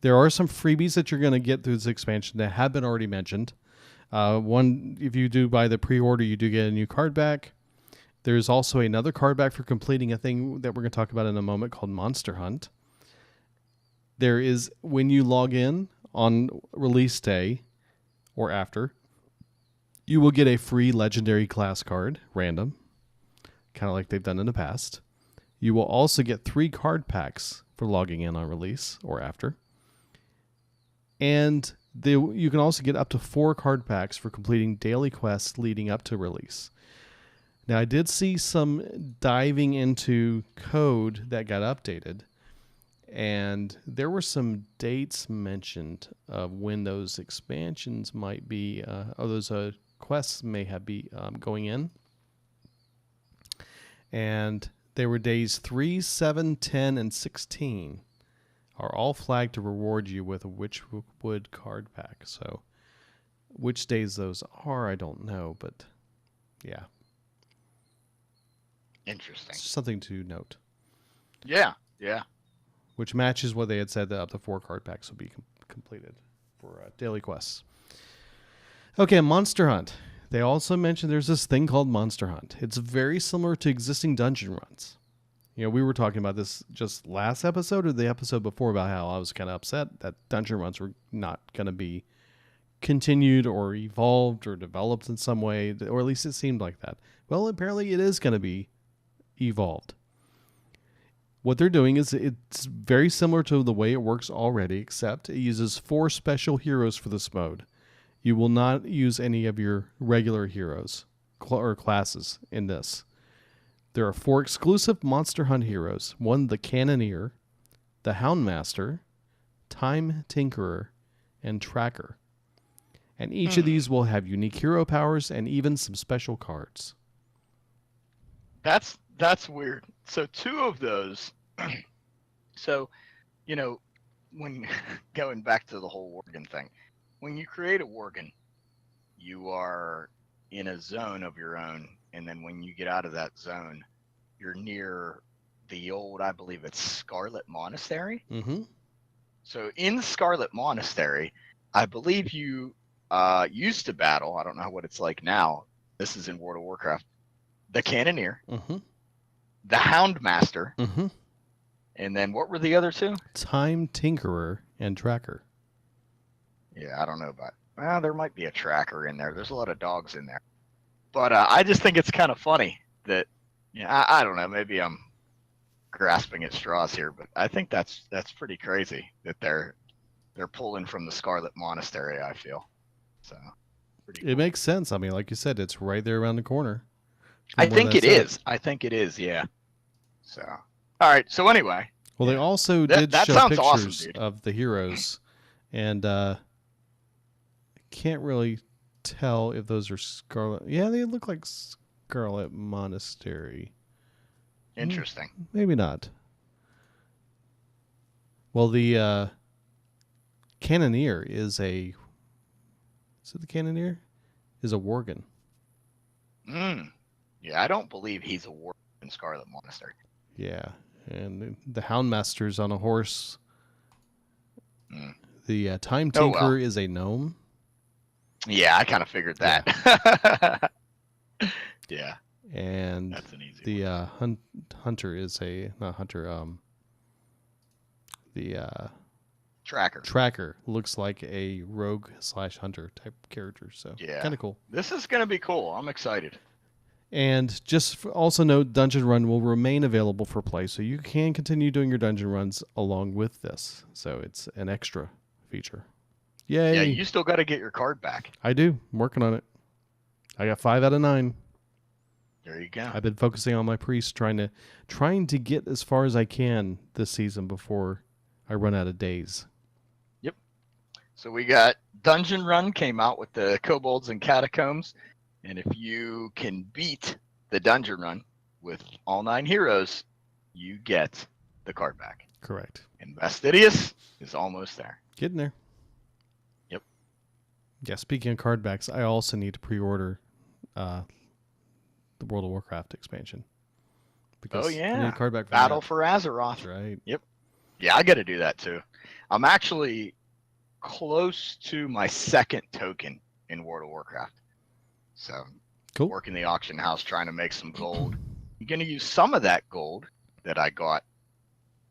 there are some freebies that you're going to get through this expansion that have been already mentioned. One, if you do buy the pre-order, you do get a new card back. There's also another card back for completing a thing that we're going to talk about in a moment called Monster Hunt. There is, when you log in on release day or after, you will get a free legendary class card, random, kind of like they've done in the past. You will also get 3 card packs for logging in on release or after. And you can also get up to 4 card packs for completing daily quests leading up to release. Now, I did see some diving into code that got updated, and there were some dates mentioned of when those expansions might be, or those quests may have be going in. And they were days 3, 7, 10, and 16 are all flagged to reward you with a WitchWood card pack. So which days those are, I don't know, but yeah. Interesting. It's something to note. Yeah. Which matches what they had said that up to 4 card packs will be completed for daily quests. Okay, Monster Hunt. They also mentioned there's this thing called Monster Hunt. It's very similar to existing dungeon runs. You know, we were talking about this just last episode or the episode before about how I was kind of upset that dungeon runs were not going to be continued or evolved or developed in some way, or at least it seemed like that. Well, apparently it is going to be evolved. What they're doing is it's very similar to the way it works already, except it uses 4 special heroes for this mode. You will not use any of your regular heroes or classes in this. There are 4 exclusive Monster Hunt heroes. 1, the Cannoneer, the Houndmaster, Time Tinkerer, and Tracker. And each of these will have unique hero powers and even some special cards. That's weird. So 2 of those. So, you know, when going back to the whole Worgen thing, when you create a Worgen, you are in a zone of your own, and then when you get out of that zone, you're near the old, I believe it's Scarlet Monastery. Mm-hmm. So in Scarlet Monastery, I believe you used to battle. I don't know what it's like now. This is in World of Warcraft. The Cannoneer, Mm-hmm. the Houndmaster, Mm-hmm. and then what were the other 2? Time Tinkerer and Tracker. Yeah, I don't know about. Well, there might be a Tracker in there. There's a lot of dogs in there, but I just think it's kind of funny that, I don't know. Maybe I'm grasping at straws here, but I think that's pretty crazy that they're pulling from the Scarlet Monastery. I feel so. Pretty cool. It makes sense. I mean, like you said, it's right there around the corner. I think it is. I think it is. Yeah. So, all right. So anyway. Well, they also That did show sounds pictures awesome, dude. of the heroes, and can't really tell if those are Scarlet. Yeah, they look like Scarlet Monastery. Interesting. Maybe not. Well, the Cannoneer is a. Is it the Cannoneer? Is a Worgen. Yeah, I don't believe he's a warrior in Scarlet Monastery. Yeah, and the Houndmaster's on a horse. The Time Tinker is a gnome. Yeah, I kind of figured that. Yeah. And That's an easy the Hunter is a not Hunter. The Tracker looks like a rogue/hunter type character. So yeah, kind of cool. This is gonna be cool. I'm excited. And just also note, Dungeon Run will remain available for play, so you can continue doing your dungeon runs along with this. So it's an extra feature. Yay! Yeah, you still got to get your card back. I do. I'm working on it. I got 5 out of 9. There you go. I've been focusing on my priest, trying to get as far as I can this season before I run out of days. Yep. So we got Dungeon Run came out with the Kobolds and Catacombs. And if you can beat the Dungeon Run with all 9 heroes, you get the card back. Correct. And Fastidious is almost there. Getting there. Yep. Yeah, speaking of card backs, I also need to pre-order the World of Warcraft expansion. Because I need a card back for Battle that. for Azeroth. That's right. Yep. Yeah, I got to do that too. I'm actually close to my 2nd token in World of Warcraft. So, cool. Working the auction house, trying to make some gold. I'm going to use some of that gold that I got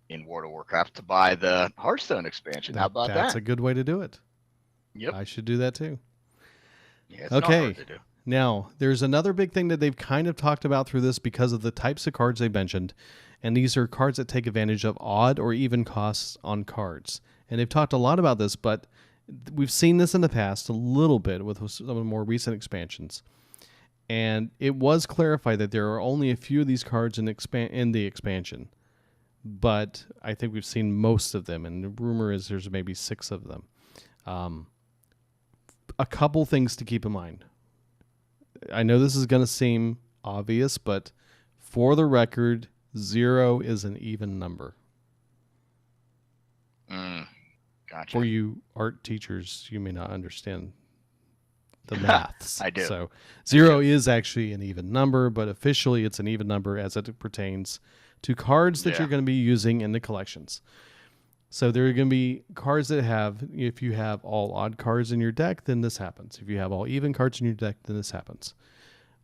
in World of Warcraft to buy the Hearthstone expansion. How about that? That's a good way to do it. Yep. I should do that too. Yeah, it's not hard to do. Now, there's another big thing that they've kind of talked about through this because of the types of cards they mentioned. And these are cards that take advantage of odd or even costs on cards. And they've talked a lot about this, but we've seen this in the past a little bit with some of the more recent expansions. And it was clarified that there are only a few of these cards in the expansion. But I think we've seen most of them, and the rumor is there's maybe 6 of them. A couple things to keep in mind. I know this is going to seem obvious, but for the record, 0 is an even number. Gotcha. For you art teachers, you may not understand the maths. I do. So 0 is actually an even number, but officially it's an even number as it pertains to cards that you're going to be using in the collections. So there are going to be cards that have, if you have all odd cards in your deck, then this happens. If you have all even cards in your deck, then this happens.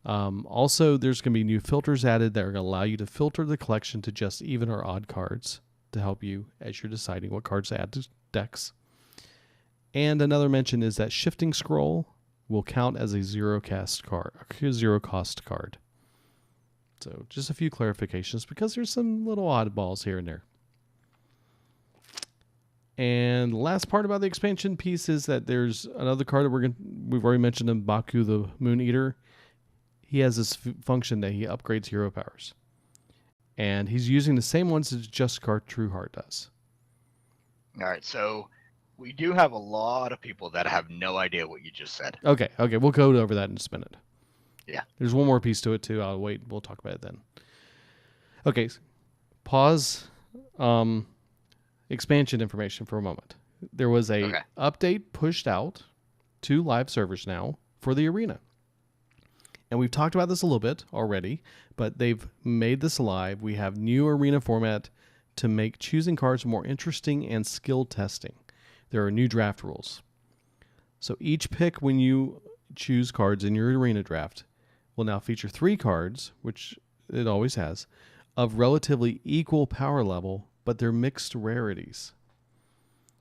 Also, there's going to be new filters added that are going to allow you to filter the collection to just even or odd cards to help you as you're deciding what cards to add to decks. And another mention is that Shifting Scroll will count as a zero cost card. So just a few clarifications because there's some little oddballs here and there. And the last part about the expansion piece is that there's another card that we've already mentioned him, Baku the Moon Eater. He has this function that he upgrades hero powers. And he's using the same ones as Justicar Trueheart does. All right, so we do have a lot of people that have no idea what you just said. Okay, we'll go over that in just a minute. Yeah. There's one more piece to it, too. I'll wait. We'll talk about it then. Okay, pause expansion information for a moment. There was a update pushed out to live servers now for the arena. And we've talked about this a little bit already, but they've made this live. We have new arena format to make choosing cards more interesting and skill testing. There are new draft rules. So each pick when you choose cards in your arena draft will now feature 3 cards, which it always has, of relatively equal power level, but they're mixed rarities.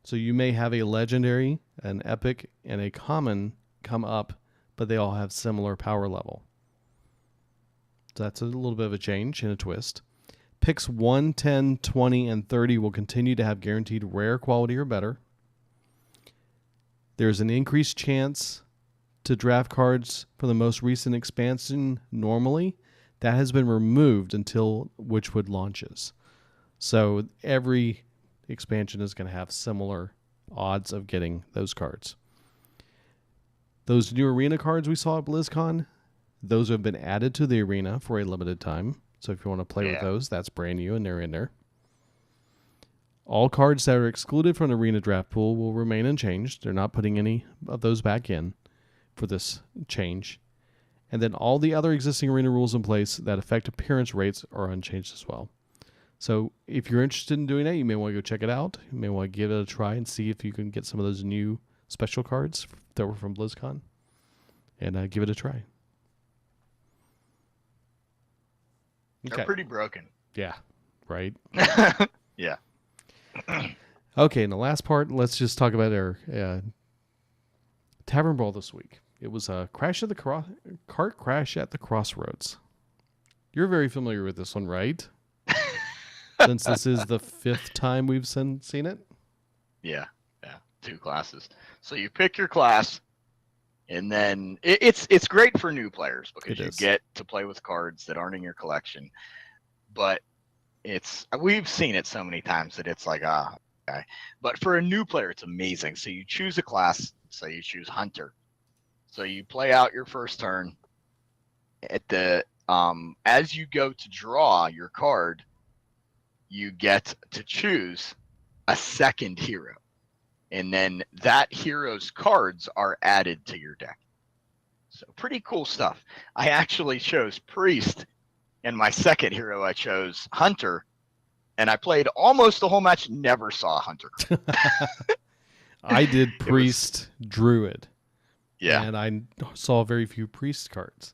So you may have a legendary, an epic, and a common come up, but they all have similar power level. So that's a little bit of a change and a twist. Picks 1, 10, 20, and 30 will continue to have guaranteed rare quality or better. There's an increased chance to draft cards for the most recent expansion normally. That has been removed until WitchWood launches. So every expansion is going to have similar odds of getting those cards. Those new arena cards we saw at BlizzCon, those have been added to the arena for a limited time. So if you want to play with those, that's brand new and they're in there. All cards that are excluded from the arena draft pool will remain unchanged. They're not putting any of those back in for this change. And then all the other existing arena rules in place that affect appearance rates are unchanged as well. So if you're interested in doing that, you may want to go check it out. You may want to give it a try and see if you can get some of those new special cards that were from BlizzCon. And give it a try. They're pretty broken. Yeah, right? Yeah. Okay, and the last part, let's just talk about our Tavern Brawl this week. It was a cart crash at the crossroads. You're very familiar with this one, right? Since this is the 5th time we've seen it? Yeah. 2 classes. So you pick your class, and then it's great for new players because you get to play with cards that aren't in your collection. But we've seen it so many times that it's like, okay. But for a new player, it's amazing. So you choose a class. So you choose Hunter. So you play out your first turn. At the as you go to draw your card, you get to choose a second hero. And then that hero's cards are added to your deck. So pretty cool stuff. I actually chose Priest, and my second hero I chose Hunter, and I played almost the whole match, never saw a Hunter. I did Priest Druid. Yeah. And I saw very few Priest cards.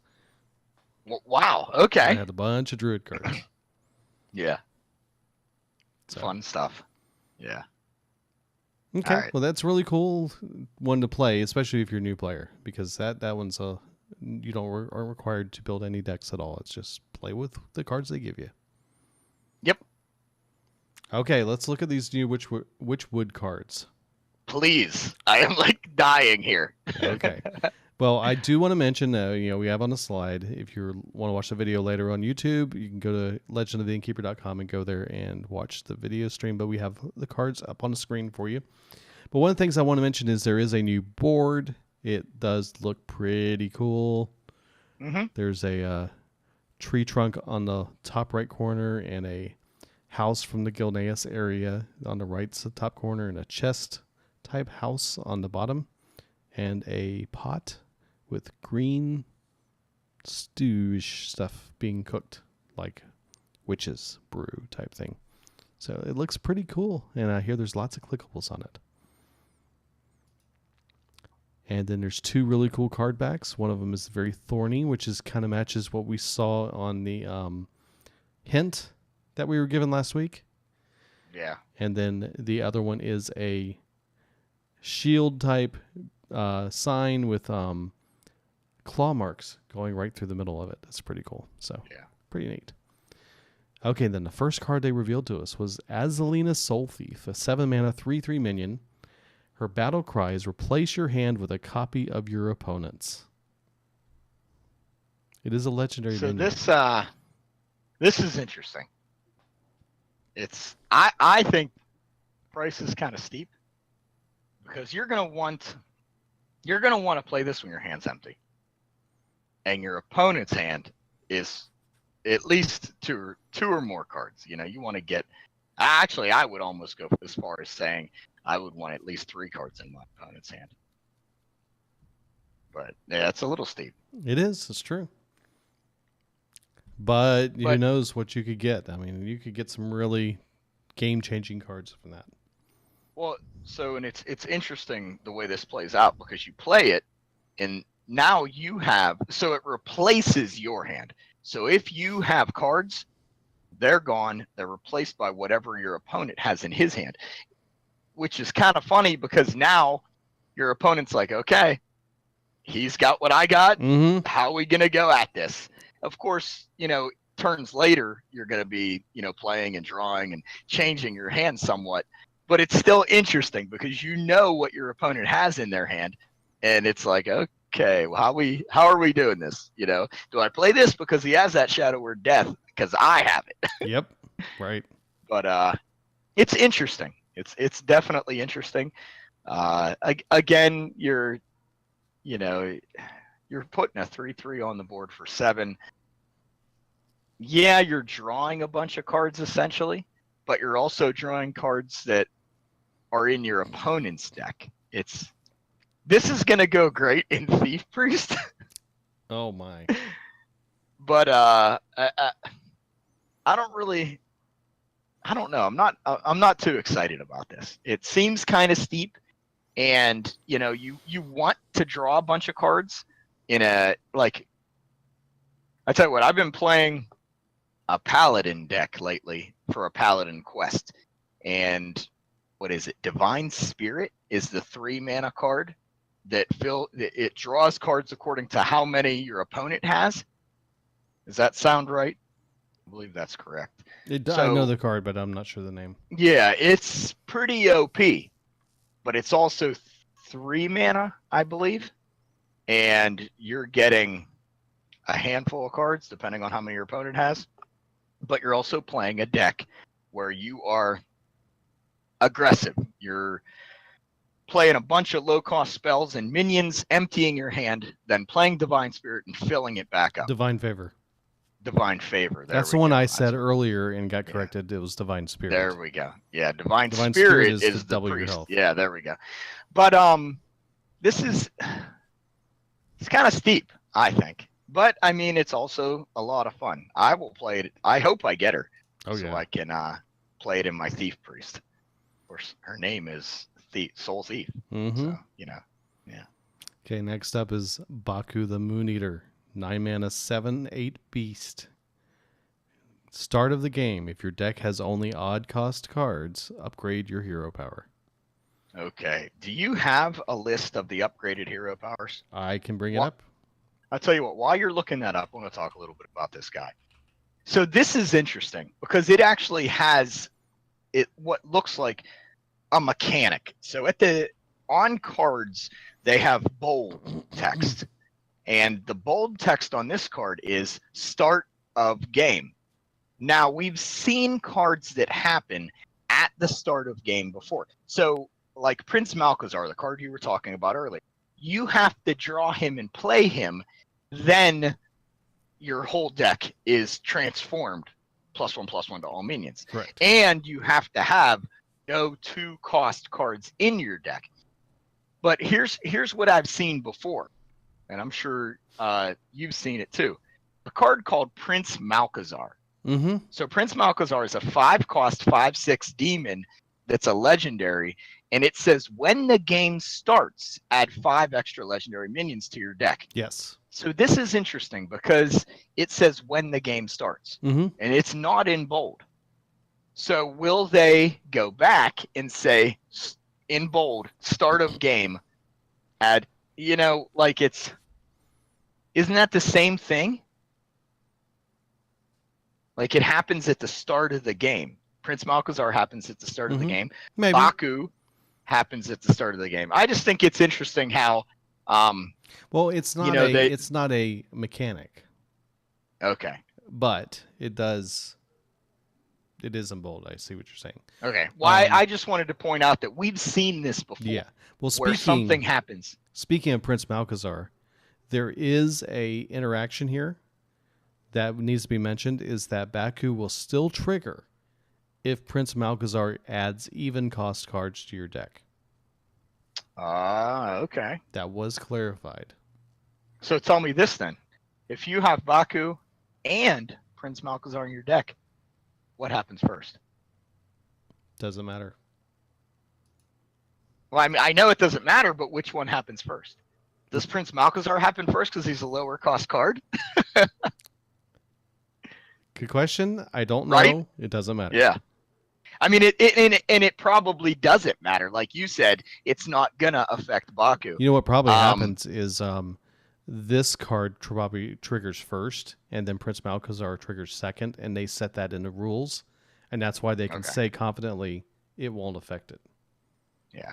Wow, okay. I had a bunch of Druid cards. Yeah. So. Fun stuff. Yeah. Okay, right. Well, that's really cool one to play, especially if you're a new player, because that one's you aren't required to build any decks at all. It's just play with the cards they give you. Yep. Okay, let's look at these new WitchWood cards. Please, I am like dying here. Okay. Well, I do want to mention, we have on the slide, if you want to watch the video later on YouTube, you can go to legendoftheinnkeeper.com and go there and watch the video stream, but we have the cards up on the screen for you. But one of the things I want to mention is there is a new board. It does look pretty cool. Mm-hmm. There's a tree trunk on the top right corner and a house from the Gilneas area on the right top corner and a chest type house on the bottom and a pot with green stewish stuff being cooked, like witch's brew type thing. So it looks pretty cool, and I hear there's lots of clickables on it. And then there's 2 really cool card backs. One of them is very thorny, which is kind of matches what we saw on the hint that we were given last week. Yeah. And then the other one is a shield type sign with claw marks going right through the middle of it. That's pretty cool. So pretty neat. Okay, then the first card they revealed to us was Azalina Soul Thief, a 7-mana 3/3 minion. Her battle cry is replace your hand with a copy of your opponent's. It is a legendary So minion. this is interesting. I think price is kind of steep because you're gonna want to play this when your hand's empty, and your opponent's hand is at least two or more cards. You know, you want to get. Actually, I would almost go as far as saying I would want at least 3 cards in my opponent's hand. But yeah, it's a little steep. It is. It's true. But who knows what you could get? I mean, you could get some really game-changing cards from that. Well, and it's interesting the way this plays out because you play it, and now you have it replaces your hand. So if you have cards, they're gone. They're replaced by whatever your opponent has in his hand, which is kind of funny because now your opponent's like, okay, he's got what I got. Mm-hmm. How are we gonna go at this? Of course, turns later you're gonna be, playing and drawing and changing your hand somewhat, but it's still interesting because you know what your opponent has in their hand, and it's like, okay, well, how are we doing this? Do I play this because he has that Shadow Word Death because I have it? Yep. Right. But it's interesting. It's definitely interesting. Again, you're putting a 3/3 on the board for 7. Yeah, you're drawing a bunch of cards essentially, but you're also drawing cards that are in your opponent's deck. This is gonna go great in Thief Priest. Oh my. But I don't know. I'm not too excited about this. It seems kind of steep, and you want to draw a bunch of cards in I tell you what, I've been playing a Paladin deck lately for a Paladin quest, and what is it? Divine Spirit is the 3-mana card that it draws cards according to how many your opponent has. Does that sound right? I believe that's correct. I know the card, but I'm not sure the name. Yeah, it's pretty OP, but it's also 3 mana, I believe, and you're getting a handful of cards depending on how many your opponent has, but you're also playing a deck where you are aggressive. You're playing a bunch of low-cost spells and minions, emptying your hand, then playing Divine Spirit and filling it back up. Divine Favor. Divine Favor. That's the one I said earlier and got corrected. It was Divine Spirit. There we go. Yeah, Divine Spirit is the double priest. Your health. Yeah, there we go. But it's kind of steep, I think. But I mean, it's also a lot of fun. I will play it. I hope I get her, so I can play it in my Thief Priest. Of course, her name is Soul Thief. Mm-hmm. So yeah. Okay, next up is Baku the Moon Eater. 9 mana, 7/8 beast. Start of the game. If your deck has only odd cost cards, upgrade your hero power. Okay. Do you have a list of the upgraded hero powers? I can bring it up. I'll tell you what, while you're looking that up, I want to talk a little bit about this guy. So this is interesting because it actually has what looks like a mechanic. So on cards, they have bold text. And the bold text on this card is start of game. Now, we've seen cards that happen at the start of game before. So, like Prince Malchezaar, the card you were talking about earlier, you have to draw him and play him, then your whole deck is transformed +1/+1 to all minions. Correct. And you have to have no 2-cost cards in your deck. But here's what I've seen before, and I'm sure you've seen it too. A card called Prince Malchezaar. Mm-hmm. So Prince Malchezaar is a 5-cost 5/6 demon that's a legendary, and it says when the game starts, add 5 extra legendary minions to your deck. Yes. So this is interesting because it says when the game starts, Mm-hmm. and it's not in bold. So will they go back and say in bold, start of game, add, isn't that the same thing? Like it happens at the start of the game. Prince Malchezaar happens at the start of the game. Maybe. Baku happens at the start of the game. I just think it's interesting how Well, it's not it's not a mechanic, okay. but it does. It is in bold. I see what you're saying. Okay. Well, I just wanted to point out that we've seen this before. Yeah. Well, where something happens. Speaking of Prince Malchezaar, there is a interaction here that needs to be mentioned. Is that Baku will still trigger if Prince Malchezaar adds even cost cards to your deck. Okay. That was clarified. So tell me this then. If you have Baku and Prince Malchezaar in your deck, what happens first? Doesn't matter. Well, I mean, I know it doesn't matter, but which one happens first? Does Prince Malchezaar happen first because he's a lower cost card? Good question. I don't know. Right? It doesn't matter. Yeah. I mean, it probably doesn't matter. Like you said, it's not gonna affect Baku. You know what probably happens is this card probably triggers first, and then Prince Malchezaar triggers second, and they set that in the rules, and that's why they can say confidently it won't affect it. Yeah.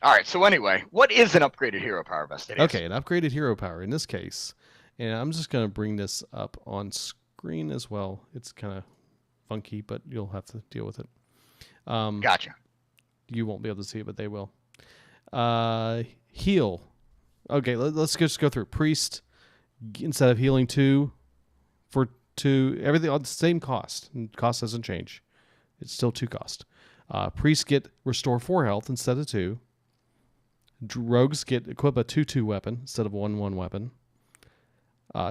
All right. So anyway, what is an upgraded hero power vest? Okay, an upgraded hero power in this case, and I'm just going to bring this up on screen as well. It's kind of funky, but you'll have to deal with it. Gotcha. You won't be able to see it, but they will. Heal. Okay, let's just go through. Priest, instead of healing 2 for 2, everything on the same cost. Cost doesn't change. It's still 2 cost. Priests get restore 4 health instead of 2. Rogues get equip a 2/2 weapon instead of 1/1 weapon.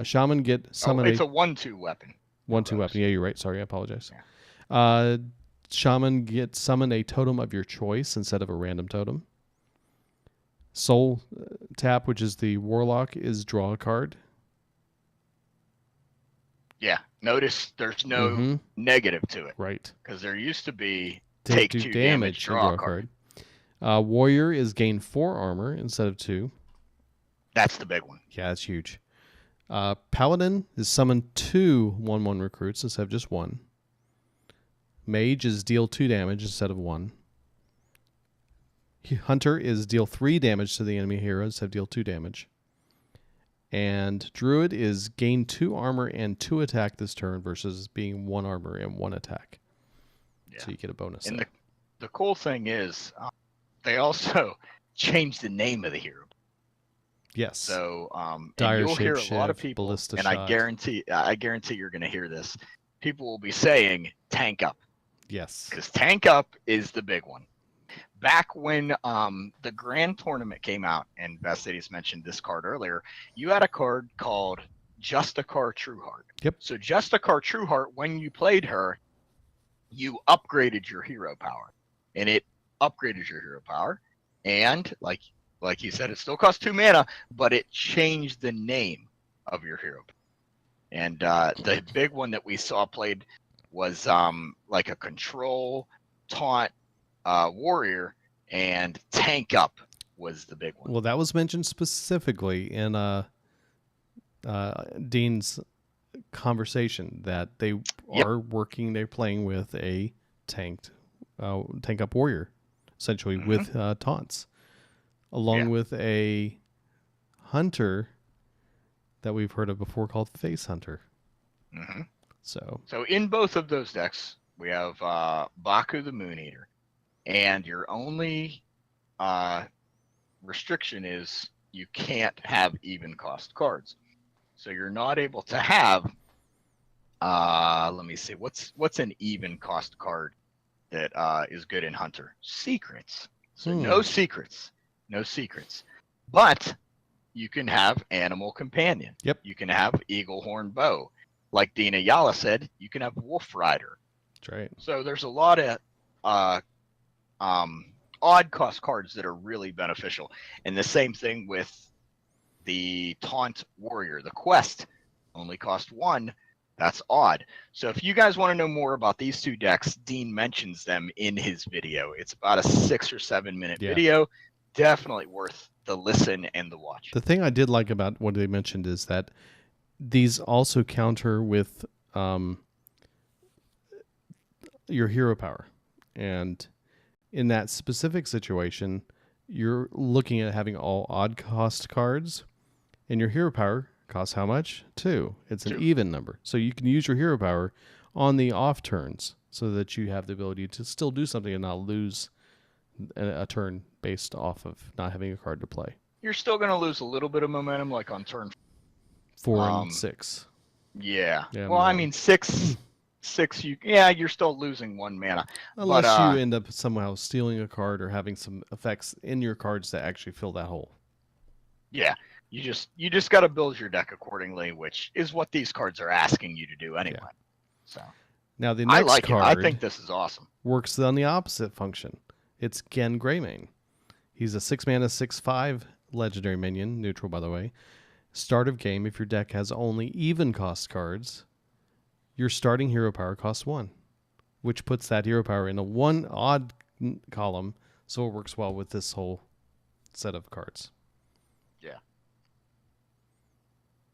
Shaman get summon it's a 1/2 weapon. 1/2 weapon. Yeah, you're right. Sorry, I apologize. Yeah. Shaman get summon a totem of your choice instead of a random totem. Soul tap, which is the warlock, is draw a card. Yeah. Notice there's no negative to it. Right. Because there used to be Take take 2 2 damage, draw a card. Warrior is gain 4 armor instead of 2. That's the big one. Yeah, that's huge. Paladin is summon 2 1/1 recruits instead of just 1. Mage is deal 2 damage instead of 1. Hunter is deal 3 damage to the enemy hero instead of deal 2 damage. And Druid is gain 2 armor and 2 attack this turn versus being 1 armor and 1 attack. Yeah. So you get a bonus. And the cool thing is they also changed the name of the hero. Yes. So Dire and you'll hear a lot of Shapeshift, people, Ballista and Shot. I guarantee you're going to hear this. People will be saying tank up. Yes. Because tank up is the big one. Back when the grand tournament came out, and Vestidius mentioned this card earlier, you had a card called Justicar Trueheart. Yep. So Justicar Trueheart, when you played her, you upgraded your hero power, and it upgraded your hero power, and like you said, it still costs 2 mana, but it changed the name of your hero. And the big one that we saw played was like a control taunt warrior, and tank up was the big one. Well, that was mentioned specifically in Dean's conversation that they are working. They're playing with a tank up warrior, essentially with taunts, along with a hunter that we've heard of before called Face Hunter. So in both of those decks, we have Baku the Moon Eater, and your only restriction is you can't have even cost cards. So you're not able to have. Let me see. What's an even cost card that is good in Hunter? Secrets. So no secrets. But you can have Animal Companion. Yep. You can have Eagle Horn Bow. Like Dina Yala said, you can have Wolf Rider. that's right. So there's a lot of odd cost cards that are really beneficial. And the same thing with the Taunt Warrior. The Quest only cost 1. That's odd. So if you guys want to know more about these 2 decks, Dean mentions them in his video. It's about a 6 or 7 minute video. Definitely worth the listen and the watch. The thing I did like about what they mentioned is that these also counter with your hero power. And in that specific situation, you're looking at having all odd cost cards, and your hero power costs how much? 2. It's an 2. even number. So you can use your hero power on the off turns so that you have the ability to still do something and not lose a turn based off of not having a card to play. You're still going to lose a little bit of momentum, like on turn 4 and 6. Yeah. Yeah, Well, I more. mean, 6, you're still losing 1 mana. Unless But, you end up somehow stealing a card or having some effects in your cards that actually fill that hole. Yeah. You just got to build your deck accordingly, which is what these cards are asking you to do anyway. Yeah. So Now the I next like card it. I think this is awesome. works on the opposite function. It's Gen Greymane. He's a 6 mana 6/5 legendary minion, neutral by the way. Start of game, if your deck has only even cost cards, your starting hero power costs 1, which puts that hero power in a 1 odd column, so it works well with this whole set of cards.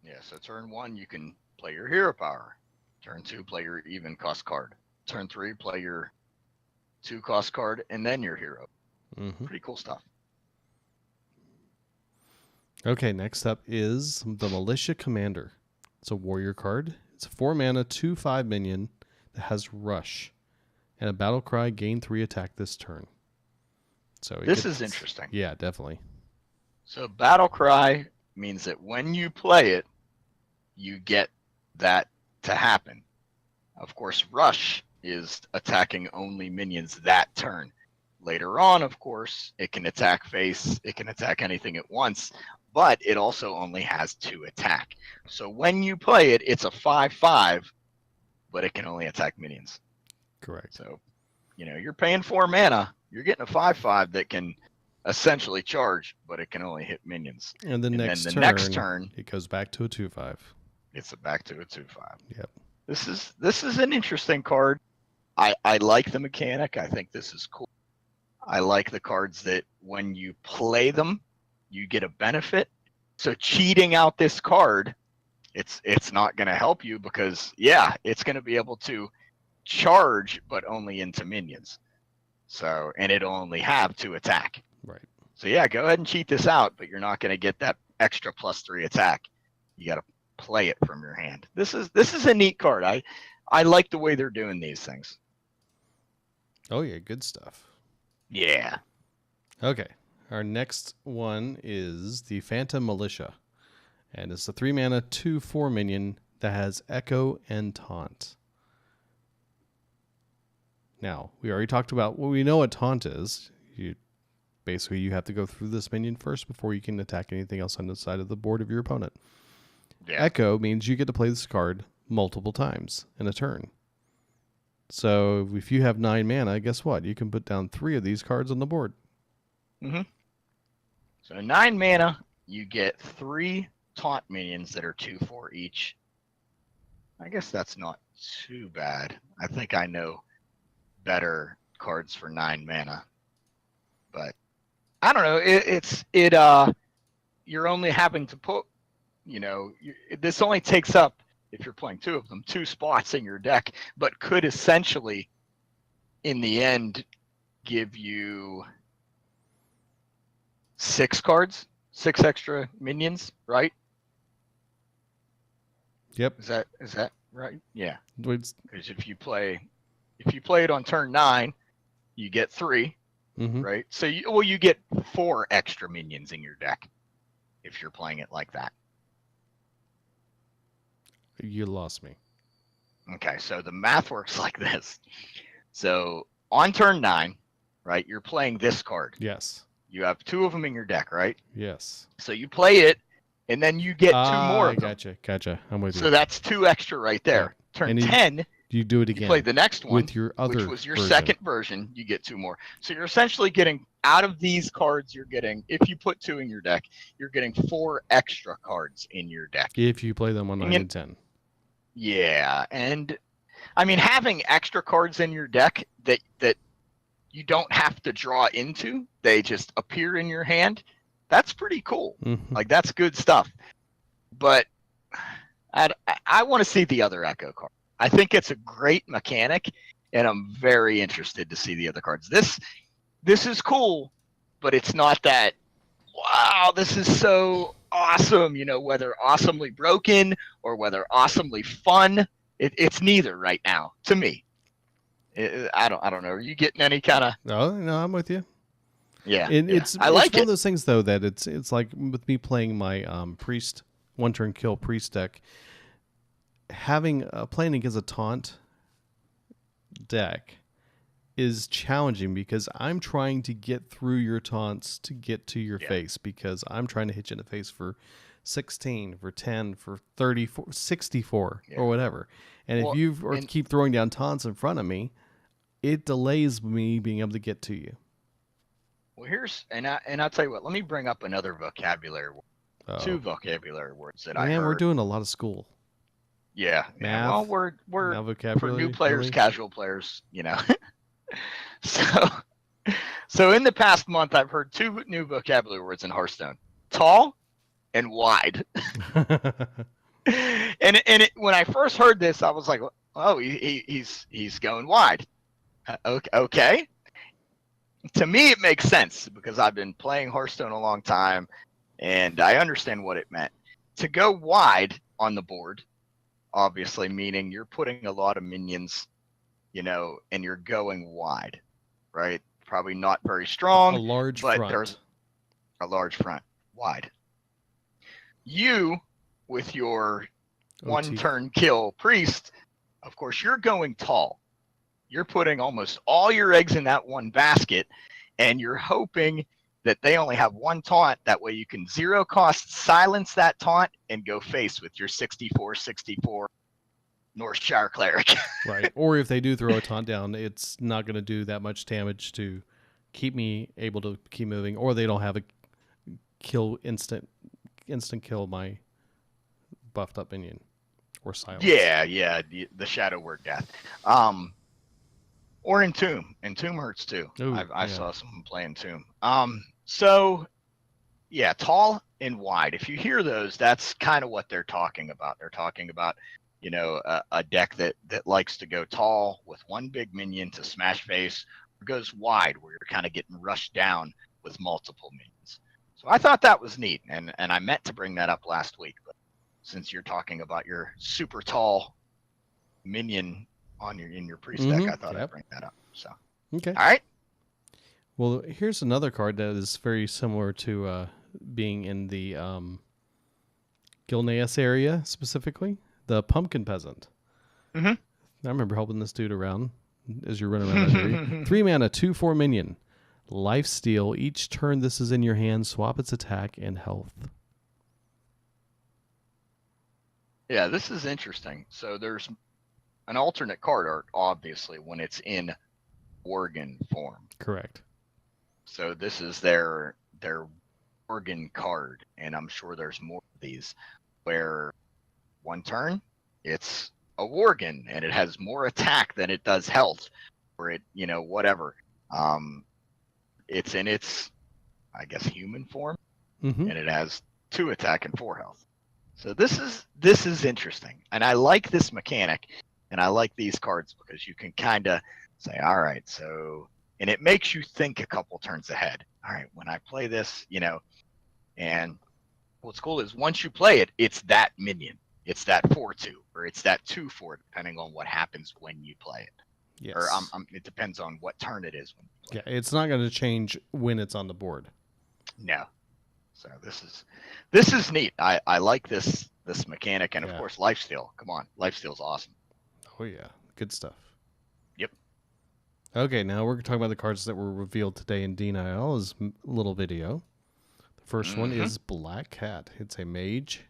Yeah, so turn 1, you can play your hero power. Turn 2, play your even cost card. Turn 3, play your 2 cost card, and then your hero. Mm-hmm. Pretty cool stuff. Okay, next up is the Militia Commander. It's a warrior card. It's a 4 mana 2/5 minion that has Rush. And a battle cry, gain 3 attack this turn. So This is interesting. Yeah, definitely. So battle cry means that when you play it, you get that to happen. Of course, Rush is attacking only minions that turn. Later on, of course, it can attack face, it can attack anything at once, but it also only has 2 attack. So when you play it, it's a 5/5, but it can only attack minions. Correct. So, you're paying 4 mana, you're getting a 5/5 that can essentially charge, but it can only hit minions. And then next turn, it goes back to a 2/5. it's back to a 2/5. Yep. This is an interesting card. I like the mechanic. I think this is cool. I like the cards that when you play them, you get a benefit. So cheating out this card, it's not going to help you because it's going to be able to charge, but only into minions. So, and it'll only have 2 attack. Right. So go ahead and cheat this out, but you're not going to get that extra +3 attack. You got to play it from your hand. This is a neat card. I like the way they're doing these things. Oh yeah, good stuff. Yeah. Okay. Our next one is the Phantom Militia. And it's a 3 mana 2/4 minion that has Echo and Taunt. Now, we already talked about we know what Taunt is. You have to go through this minion first before you can attack anything else on the side of the board of your opponent. Yeah. Echo means you get to play this card multiple times in a turn. So if you have 9 mana, guess what? You can put down 3 of these cards on the board. Mm-hmm. So 9 mana, you get 3 taunt minions that are 2/4 each. I guess that's not too bad. I think I know better cards for 9 mana. But I don't know. You're only having to put, this only takes up, if you're playing 2 of them, 2 spots in your deck, but could essentially, in the end, give you 6 cards, 6 extra minions, right? Yep. Is that right? Yeah. It's, Because if you play it on turn 9, you get 3, right? So you get 4 extra minions in your deck if you're playing it like that. You lost me. Okay, so the math works like this. So on turn 9, right, you're playing this card. Yes. You have 2 of them in your deck, right? Yes. So you play it, and then you get 2 more of them. Gotcha. I'm with you. So that's 2 extra right there. Turn And 10, you do it again. you play the next one, with your other which was your version. second version, you get 2 more. So you're essentially getting, out of these cards, you're getting, if you put 2 in your deck, you're getting 4 extra cards in your deck. If you play them on 9 and 10. Yeah, and I mean, having extra cards in your deck that you don't have to draw into, they just appear in your hand, that's pretty cool. Like, that's good stuff. But I want to see the other Echo card. I think it's a great mechanic, and I'm very interested to see the other cards. This is cool, but it's not that, wow, this is so awesome, whether awesomely broken or whether awesomely fun. It's neither right now to me. I don't know. Are you getting any kind of? No, I'm with you. Yeah, It's I like one it. of those things though that it's like with me playing my priest one turn kill priest deck, having playing against a taunt deck is challenging because I'm trying to get through your taunts to get to your face, because I'm trying to hit you in the face for 16, for 10, for 34, 64, or whatever. And if you keep throwing down taunts in front of me, it delays me being able to get to you. Well, I'll tell you what. Let me bring up another vocabulary word. Two vocabulary words that I heard. We're doing a lot of school. Yeah. Math, well, we're for new players, really? casual players, So in the past month, I've heard two new vocabulary words in Hearthstone: tall and wide. When I first heard this, I was like, "Oh, he's going wide." Okay. To me, it makes sense because I've been playing Hearthstone a long time, and I understand what it meant. To go wide on the board, obviously, meaning you're putting a lot of minions, and you're going wide, right? Probably not very strong. A large but front. There's a large front, wide. You, with your one-turn kill priest, of course, you're going tall. You're putting almost all your eggs in that one basket, and you're hoping that they only have one taunt. That way you can zero cost silence that taunt and go face with your 64/64 Northshire Cleric. Right. Or if they do throw a taunt down, it's not going to do that much damage to keep me able to keep moving, or they don't have a kill instant kill my buffed up minion or silence. Yeah, the Shadow Word Death. Or Entomb. Entomb hurts too. I saw someone play Entomb. So yeah, tall and wide. If you hear those, that's kind of what they're talking about. They're talking about, a deck that likes to go tall with one big minion to smash face, or goes wide where you're kind of getting rushed down with multiple minions. So I thought that was neat, and I meant to bring that up last week, but since you're talking about your super tall minion in your priest deck, I thought I'd bring that up. So okay, all right. Well, here's another card that is very similar to being in the Gilneas area, specifically the Pumpkin Peasant. Mm-hmm. I remember helping this dude around as you're running around that area. 3 mana, 2/4 minion, lifesteal. Each turn this is in your hand, swap its attack and health. Yeah, this is interesting. So there's an alternate card art, obviously, when it's in Worgen form. Correct. So this is their Worgen card, and I'm sure there's more of these where one turn it's a Worgen and it has more attack than it does health, or it whatever. It's in its, I guess, human form, and it has 2 attack and 4 health. So this is interesting, and I like this mechanic, and I like these cards because you can kind of say, all right, so, and it makes you think a couple turns ahead. All right, when I play this, and what's cool is once you play it, it's that minion. It's that 4/2, or it's that 2/4, depending on what happens when you play it. Yes. Or it depends on what turn it is when you play it's not going to change when it's on the board. No. So this is neat. I like this mechanic, and of course lifesteal. Come on, lifesteal's awesome. Oh yeah, good stuff. Yep. Okay, now we're talking about the cards that were revealed today in DNIL's little video. The first one is Black Cat. It's a mage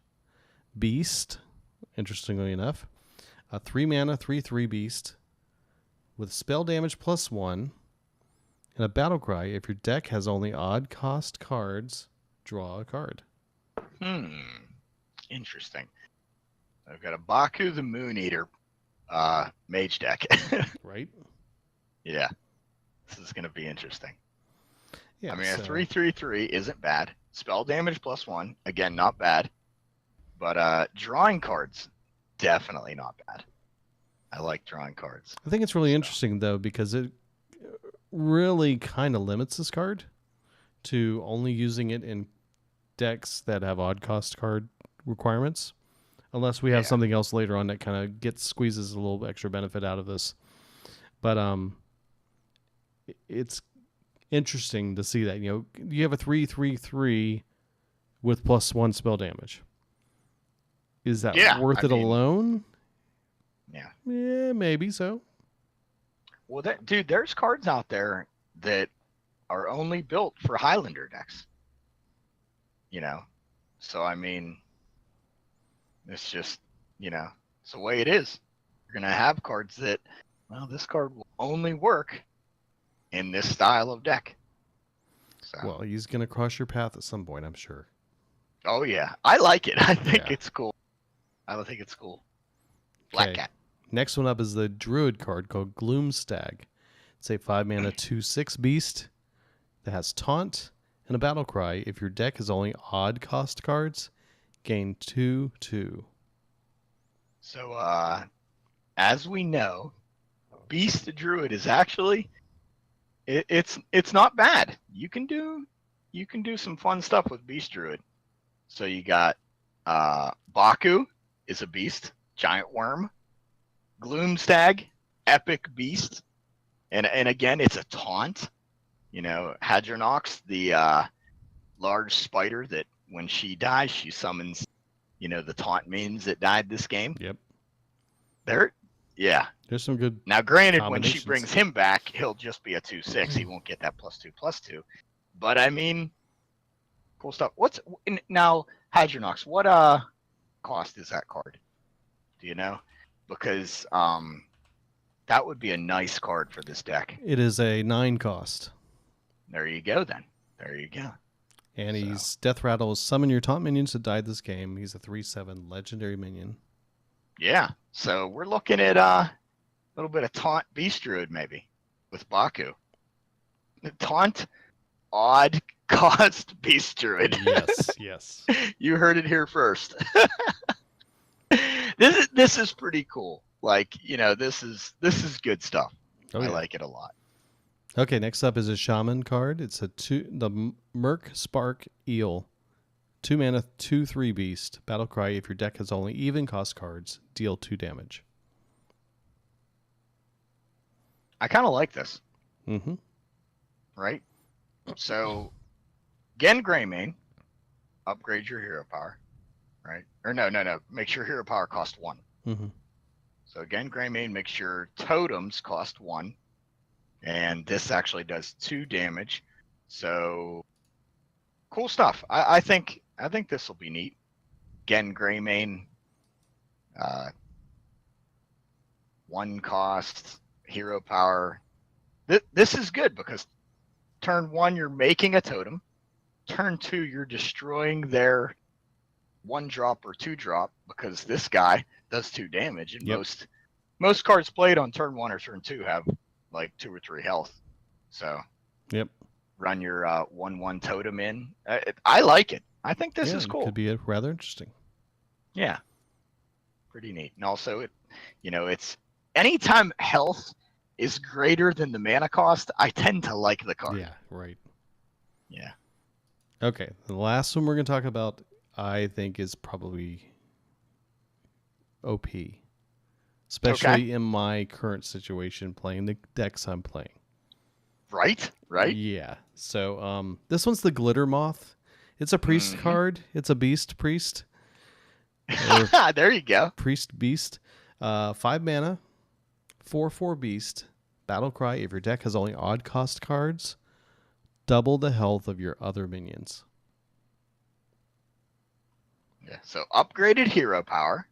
beast, interestingly enough. A 3 mana, 3/3 beast with spell damage +1 and a battle cry. If your deck has only odd cost cards, draw a card. Interesting. I've got a Baku the Moon Eater mage deck. Right? Yeah. This is going to be interesting. Yeah, I mean, a 3/3/3 isn't bad. Spell damage +1, again, not bad. But drawing cards, definitely not bad. I like drawing cards. I think it's really interesting though because it really kind of limits this card to only using it in decks that have odd cost card requirements, unless we have something else later on that kind of squeezes a little extra benefit out of this. But it's interesting to see that, you have a 3/3/3 with +1 spell damage. Is that worth it alone? Yeah. Yeah, maybe so. Well, dude, there's cards out there that are only built for Highlander decks. So I mean, it's just, it's the way it is. You're gonna have cards that, well, this card will only work in this style of deck. So. Well, he's gonna cross your path at some point, I'm sure. Oh yeah, I like it. I think it's cool. Black Cat. Next one up is the Druid card called Gloomstag. It's a 5-mana 2/6 beast that has Taunt and a Battle Cry. If your deck is only odd cost cards, gain 2/2. So, as we know, Beast Druid is actually it's not bad. You can do some fun stuff with Beast Druid. So you got Baku is a beast, giant worm. Gloomstag, epic beast, and again it's a taunt. Hadronox, the large spider that when she dies she summons, the taunt minions that died this game. Yep. There's some good. Now, granted, when she brings him back, he'll just be a 2/6. He won't get that +2/+2. But I mean, cool stuff. Now Hadronox? What cost is that card? Do you know? Because that would be a nice card for this deck. It is a 9 cost. There you go, then. There you go. And he's Death Rattle. Summon your taunt minions that died this game. He's a 3/7 legendary minion. Yeah. So we're looking at a little bit of taunt Beast Druid maybe with Baku. Taunt odd cost Beast Druid. Yes. You heard it here first. This is pretty cool. Like, this is good stuff. I like it a lot. Okay, next up is a Shaman card. It's the Merc Spark Eel. 2-mana 2/3 beast. Battle Cry. If your deck has only even cost cards, deal 2 damage. I kind of like this. Mm-hmm. Right? So, Gen Greymane, upgrade your hero power. Right? Or no. Make sure hero power costs 1. Mm-hmm. So again, Greymane makes your totems cost 1. And this actually does 2 damage. So cool stuff. I think this will be neat. Again, Greymane, 1 cost, hero power. This is good because turn 1 you're making a totem. Turn 2 you're destroying their 1-drop or 2-drop because this guy does 2 damage, and most cards played on turn 1 or turn 2 have like 2 or 3 health. So run your 1/1 totem in. I like it. I think this is cool. It could be rather interesting. Yeah, pretty neat. And also, it's anytime health is greater than the mana cost, I tend to like the card. Yeah, right. Yeah. Okay, the last one we're going to talk about, I think, is probably OP, especially in my current situation playing the decks I'm playing. Right? Yeah. So this one's the Glitter Moth. It's a priest card. It's a beast priest. There you go. Priest beast. 5 mana, 4/4 beast. Battle Cry. If your deck has only odd cost cards, double the health of your other minions. Yeah. So upgraded hero power,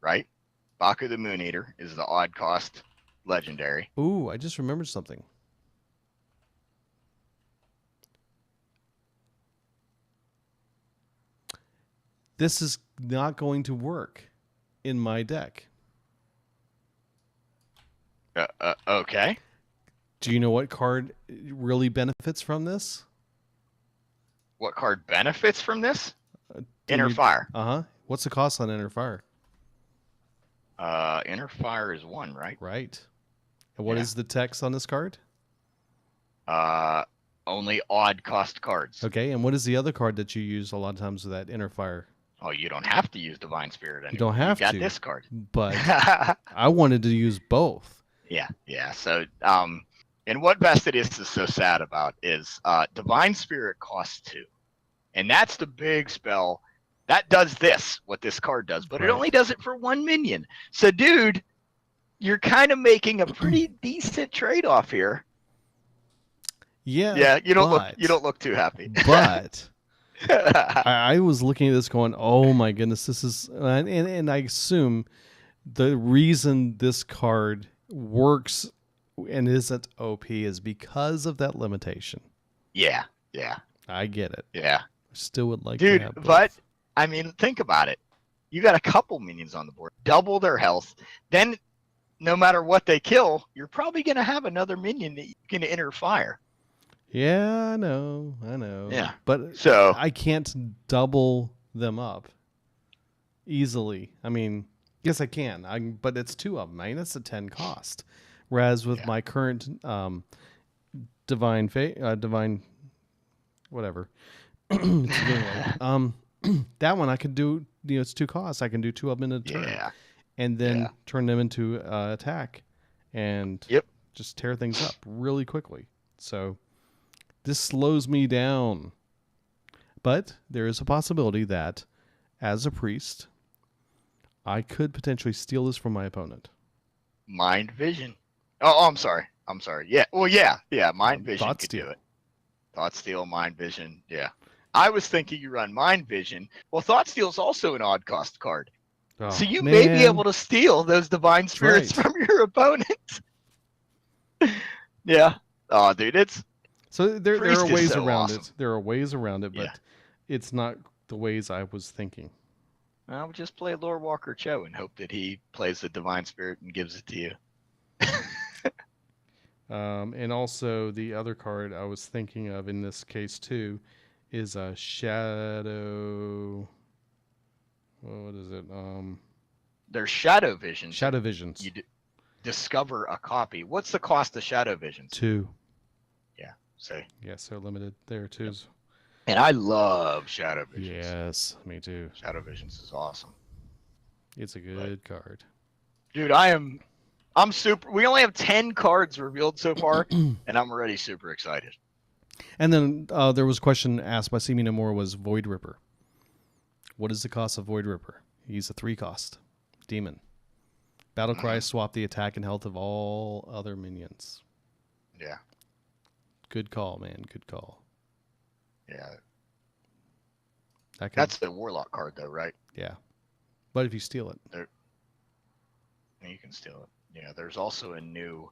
right? Baku the Moon Eater is the odd cost legendary. Ooh, I just remembered something. This is not going to work in my deck. Okay. Do you know what card really benefits from this? What card benefits from this? Inner Fire. What's the cost on Inner Fire? Inner fire is 1, right? Right. And what Yeah. is the text on this card? Only odd cost cards. Okay, and what is the other card that you use a lot of times with that inner fire? Oh, you don't have to use Divine Spirit anymore. You don't have you got to. this card. But I wanted to use both. Yeah. So, and what Vestidus is so sad about is Divine Spirit costs 2. And that's the big spell. That does this, what this card does, but Right. it only does it for 1 minion. So, dude, you're kind of making a pretty decent trade-off here. Yeah. You don't look too happy. But I was looking at this going, oh my goodness, this is, and I assume the reason this card works and isn't OP is because of that limitation. Yeah. I get it. Yeah. Still would like Dude, to have both. but I mean, think about it. You got a couple minions on the board, double their health. Then, no matter what they kill, you're probably going to have another minion that you can inner fire. Yeah, I know. Yeah. But So I can't double them up easily. I mean, yes, I can. But it's 2 of them. I mean, that's a 10 cost. Whereas with my current divine whatever, it's a game like, that one I could do. It's 2 costs. I can do 2 of them in a turn, and then turn them into attack, and just tear things up really quickly. So this slows me down. But there is a possibility that, as a priest, I could potentially steal this from my opponent. Mind Vision. Oh, I'm sorry. Yeah. Well, yeah. Mind Vision Thought could Steal. do it. Thought Steal, Mind Vision. Yeah. I was thinking you run Mind Vision. Well, Thought Steal is also an odd cost card. Oh, So you may be able to steal those divine spirits right. from your opponent. Yeah. Oh, dude, it's So there Priest are is ways so around awesome. it. There are ways around it, but Yeah. it's not the ways I was thinking. I would just play Lore Walker Cho and hope that he plays the divine spirit and gives it to you. And also the other card I was thinking of in this case too is a Shadow. What is it? There's Shadow Visions. Shadow Visions. You discover a copy. What's the cost of Shadow Visions? 2. Say. Yes, they're limited there too. And I love Shadow Visions. Yes, me too. Shadow Visions is awesome. It's a good card. Dude, I'm super. We only have 10 cards revealed so far, and I'm already super excited. And then there was a question asked by See Me No More was Void Ripper. What is the cost of Void Ripper? He's a 3 cost demon. Battle cry, swap the attack and health of all other minions. Yeah. Good call, man. Good call. Yeah. That could, That's the Warlock card, though, right? yeah. But if you steal it, You can steal it. Yeah, there's also a new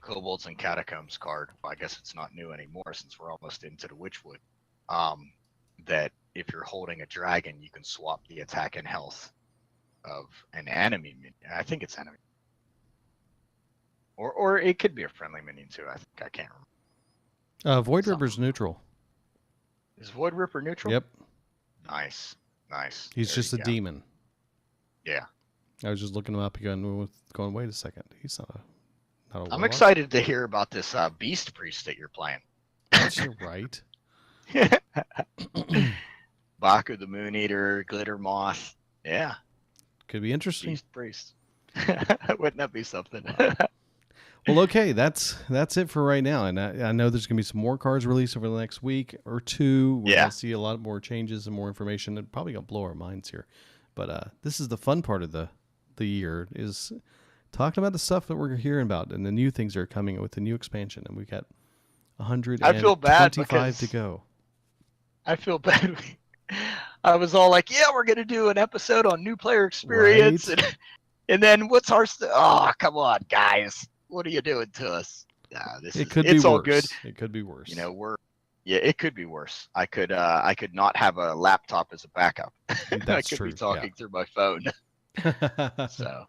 Kobolds and Catacombs card. Well, I guess it's not new anymore since we're almost into the Witchwood. That if you're holding a dragon, you can swap the attack and health of an enemy minion. I think it's enemy. Or it could be a friendly minion too. I can't remember. Void Ripper's neutral. Is Void Ripper neutral? Yep. Nice. He's There just you a go. demon. Yeah. I was just looking him up again, going, wait a second. He's not a I'm warlock. excited to hear about this Beast Priest that you're playing. You're right. Baku the Moon Eater, Glitter Moth. Yeah. Could be interesting. Beast Priest. Wouldn't that be something? Well, okay, that's it for right now. And I know there's going to be some more cards released over the next week or 2. We're going to see a lot more changes and more information. It's probably going to blow our minds here. But this is the fun part of the year, is talking about the stuff that we're hearing about and the new things that are coming with the new expansion. And we've got 125 I feel bad because to go. I feel bad. I was all like, yeah, we're going to do an episode on new player experience. Right. And then what's our... oh, come on, guys. What are you doing to us? It's all good. It could be worse. You know, it could be worse. I could not have a laptop as a backup. That's I could true. be talking through my phone. So,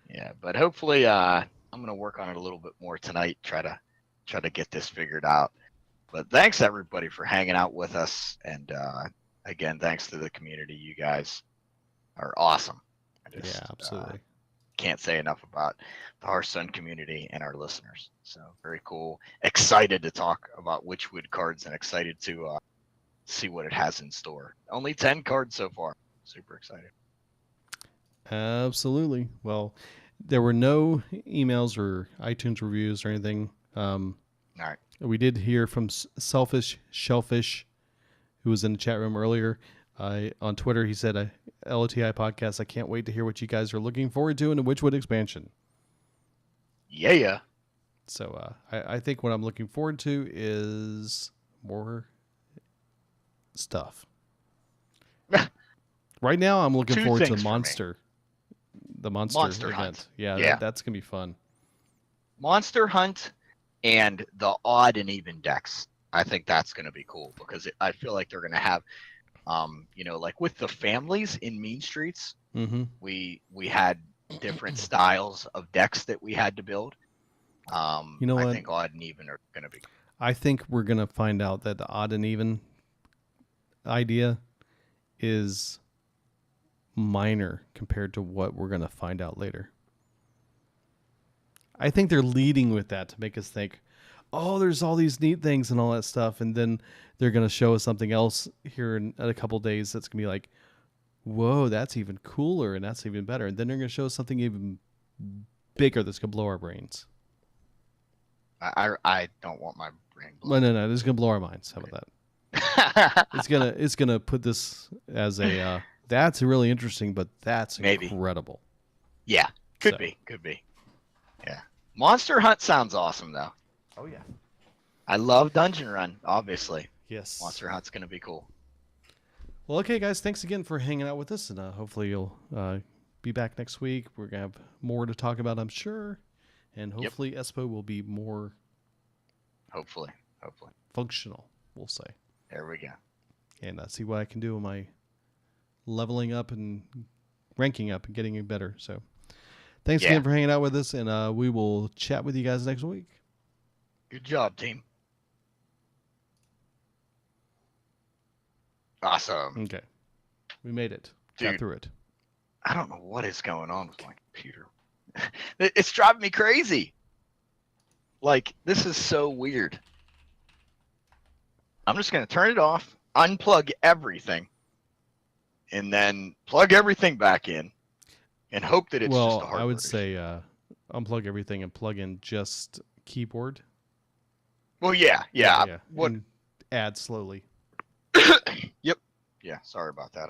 yeah, but hopefully, I'm gonna work on it a little bit more tonight. Try to get this figured out. But thanks everybody for hanging out with us, and again, thanks to the community. You guys are awesome. Yeah, absolutely. can't say enough about the Hearthstone community and our listeners. So very cool. Excited to talk about WitchWood cards and excited to see what it has in store. Only 10 cards so far. Super excited. Absolutely. Well, there were no emails or iTunes reviews or anything. All right. We did hear from Selfish Shellfish, who was in the chat room earlier. On Twitter, he said, LOTI podcast, I can't wait to hear what you guys are looking forward to in the Witchwood expansion. Yeah. So I think what I'm looking forward to is more stuff. Right now, I'm looking Two forward to things for me. Monster. The Monster event. Hunt. Yeah. That's going to be fun. Monster Hunt and the odd and even decks. I think that's going to be cool because I feel like they're going to have, like with the families in Mean Streets, we had different styles of decks that we had to build. You know what? I think odd and even are going to be. I think we're going to find out that the odd and even idea is minor compared to what we're going to find out later. I think they're leading with that to make us think, oh, there's all these neat things and all that stuff. And then they're going to show us something else here in a couple days that's going to be like, whoa, that's even cooler and that's even better. And then they're going to show us something even bigger that's going to blow our brains. I don't want my brain blown. No. This is going to blow our minds. How about that? It's gonna put this as a that's really interesting, but that's Maybe. Incredible. Yeah, could be. Yeah, Monster Hunt sounds awesome though. Oh yeah, I love Dungeon Run. Obviously, yes. Monster Hunt's gonna be cool. Well, okay, guys, thanks again for hanging out with us, and hopefully you'll be back next week. We're gonna have more to talk about, I'm sure, and hopefully Espo will be more Hopefully, functional. We'll say. There we go. And see what I can do in my leveling up and ranking up and getting it better. So thanks again for hanging out with us, and we will chat with you guys next week. Good job, team. Awesome. Okay. We made it. Dude, Got through it. I don't know what is going on with my computer. It's driving me crazy. Like, this is so weird. I'm just going to turn it off, unplug everything, and then plug everything back in and hope that it's just a hardware I would issue. say unplug everything and plug in just keyboard. Well, yeah. What? And add slowly. Yep. Yeah, sorry about that.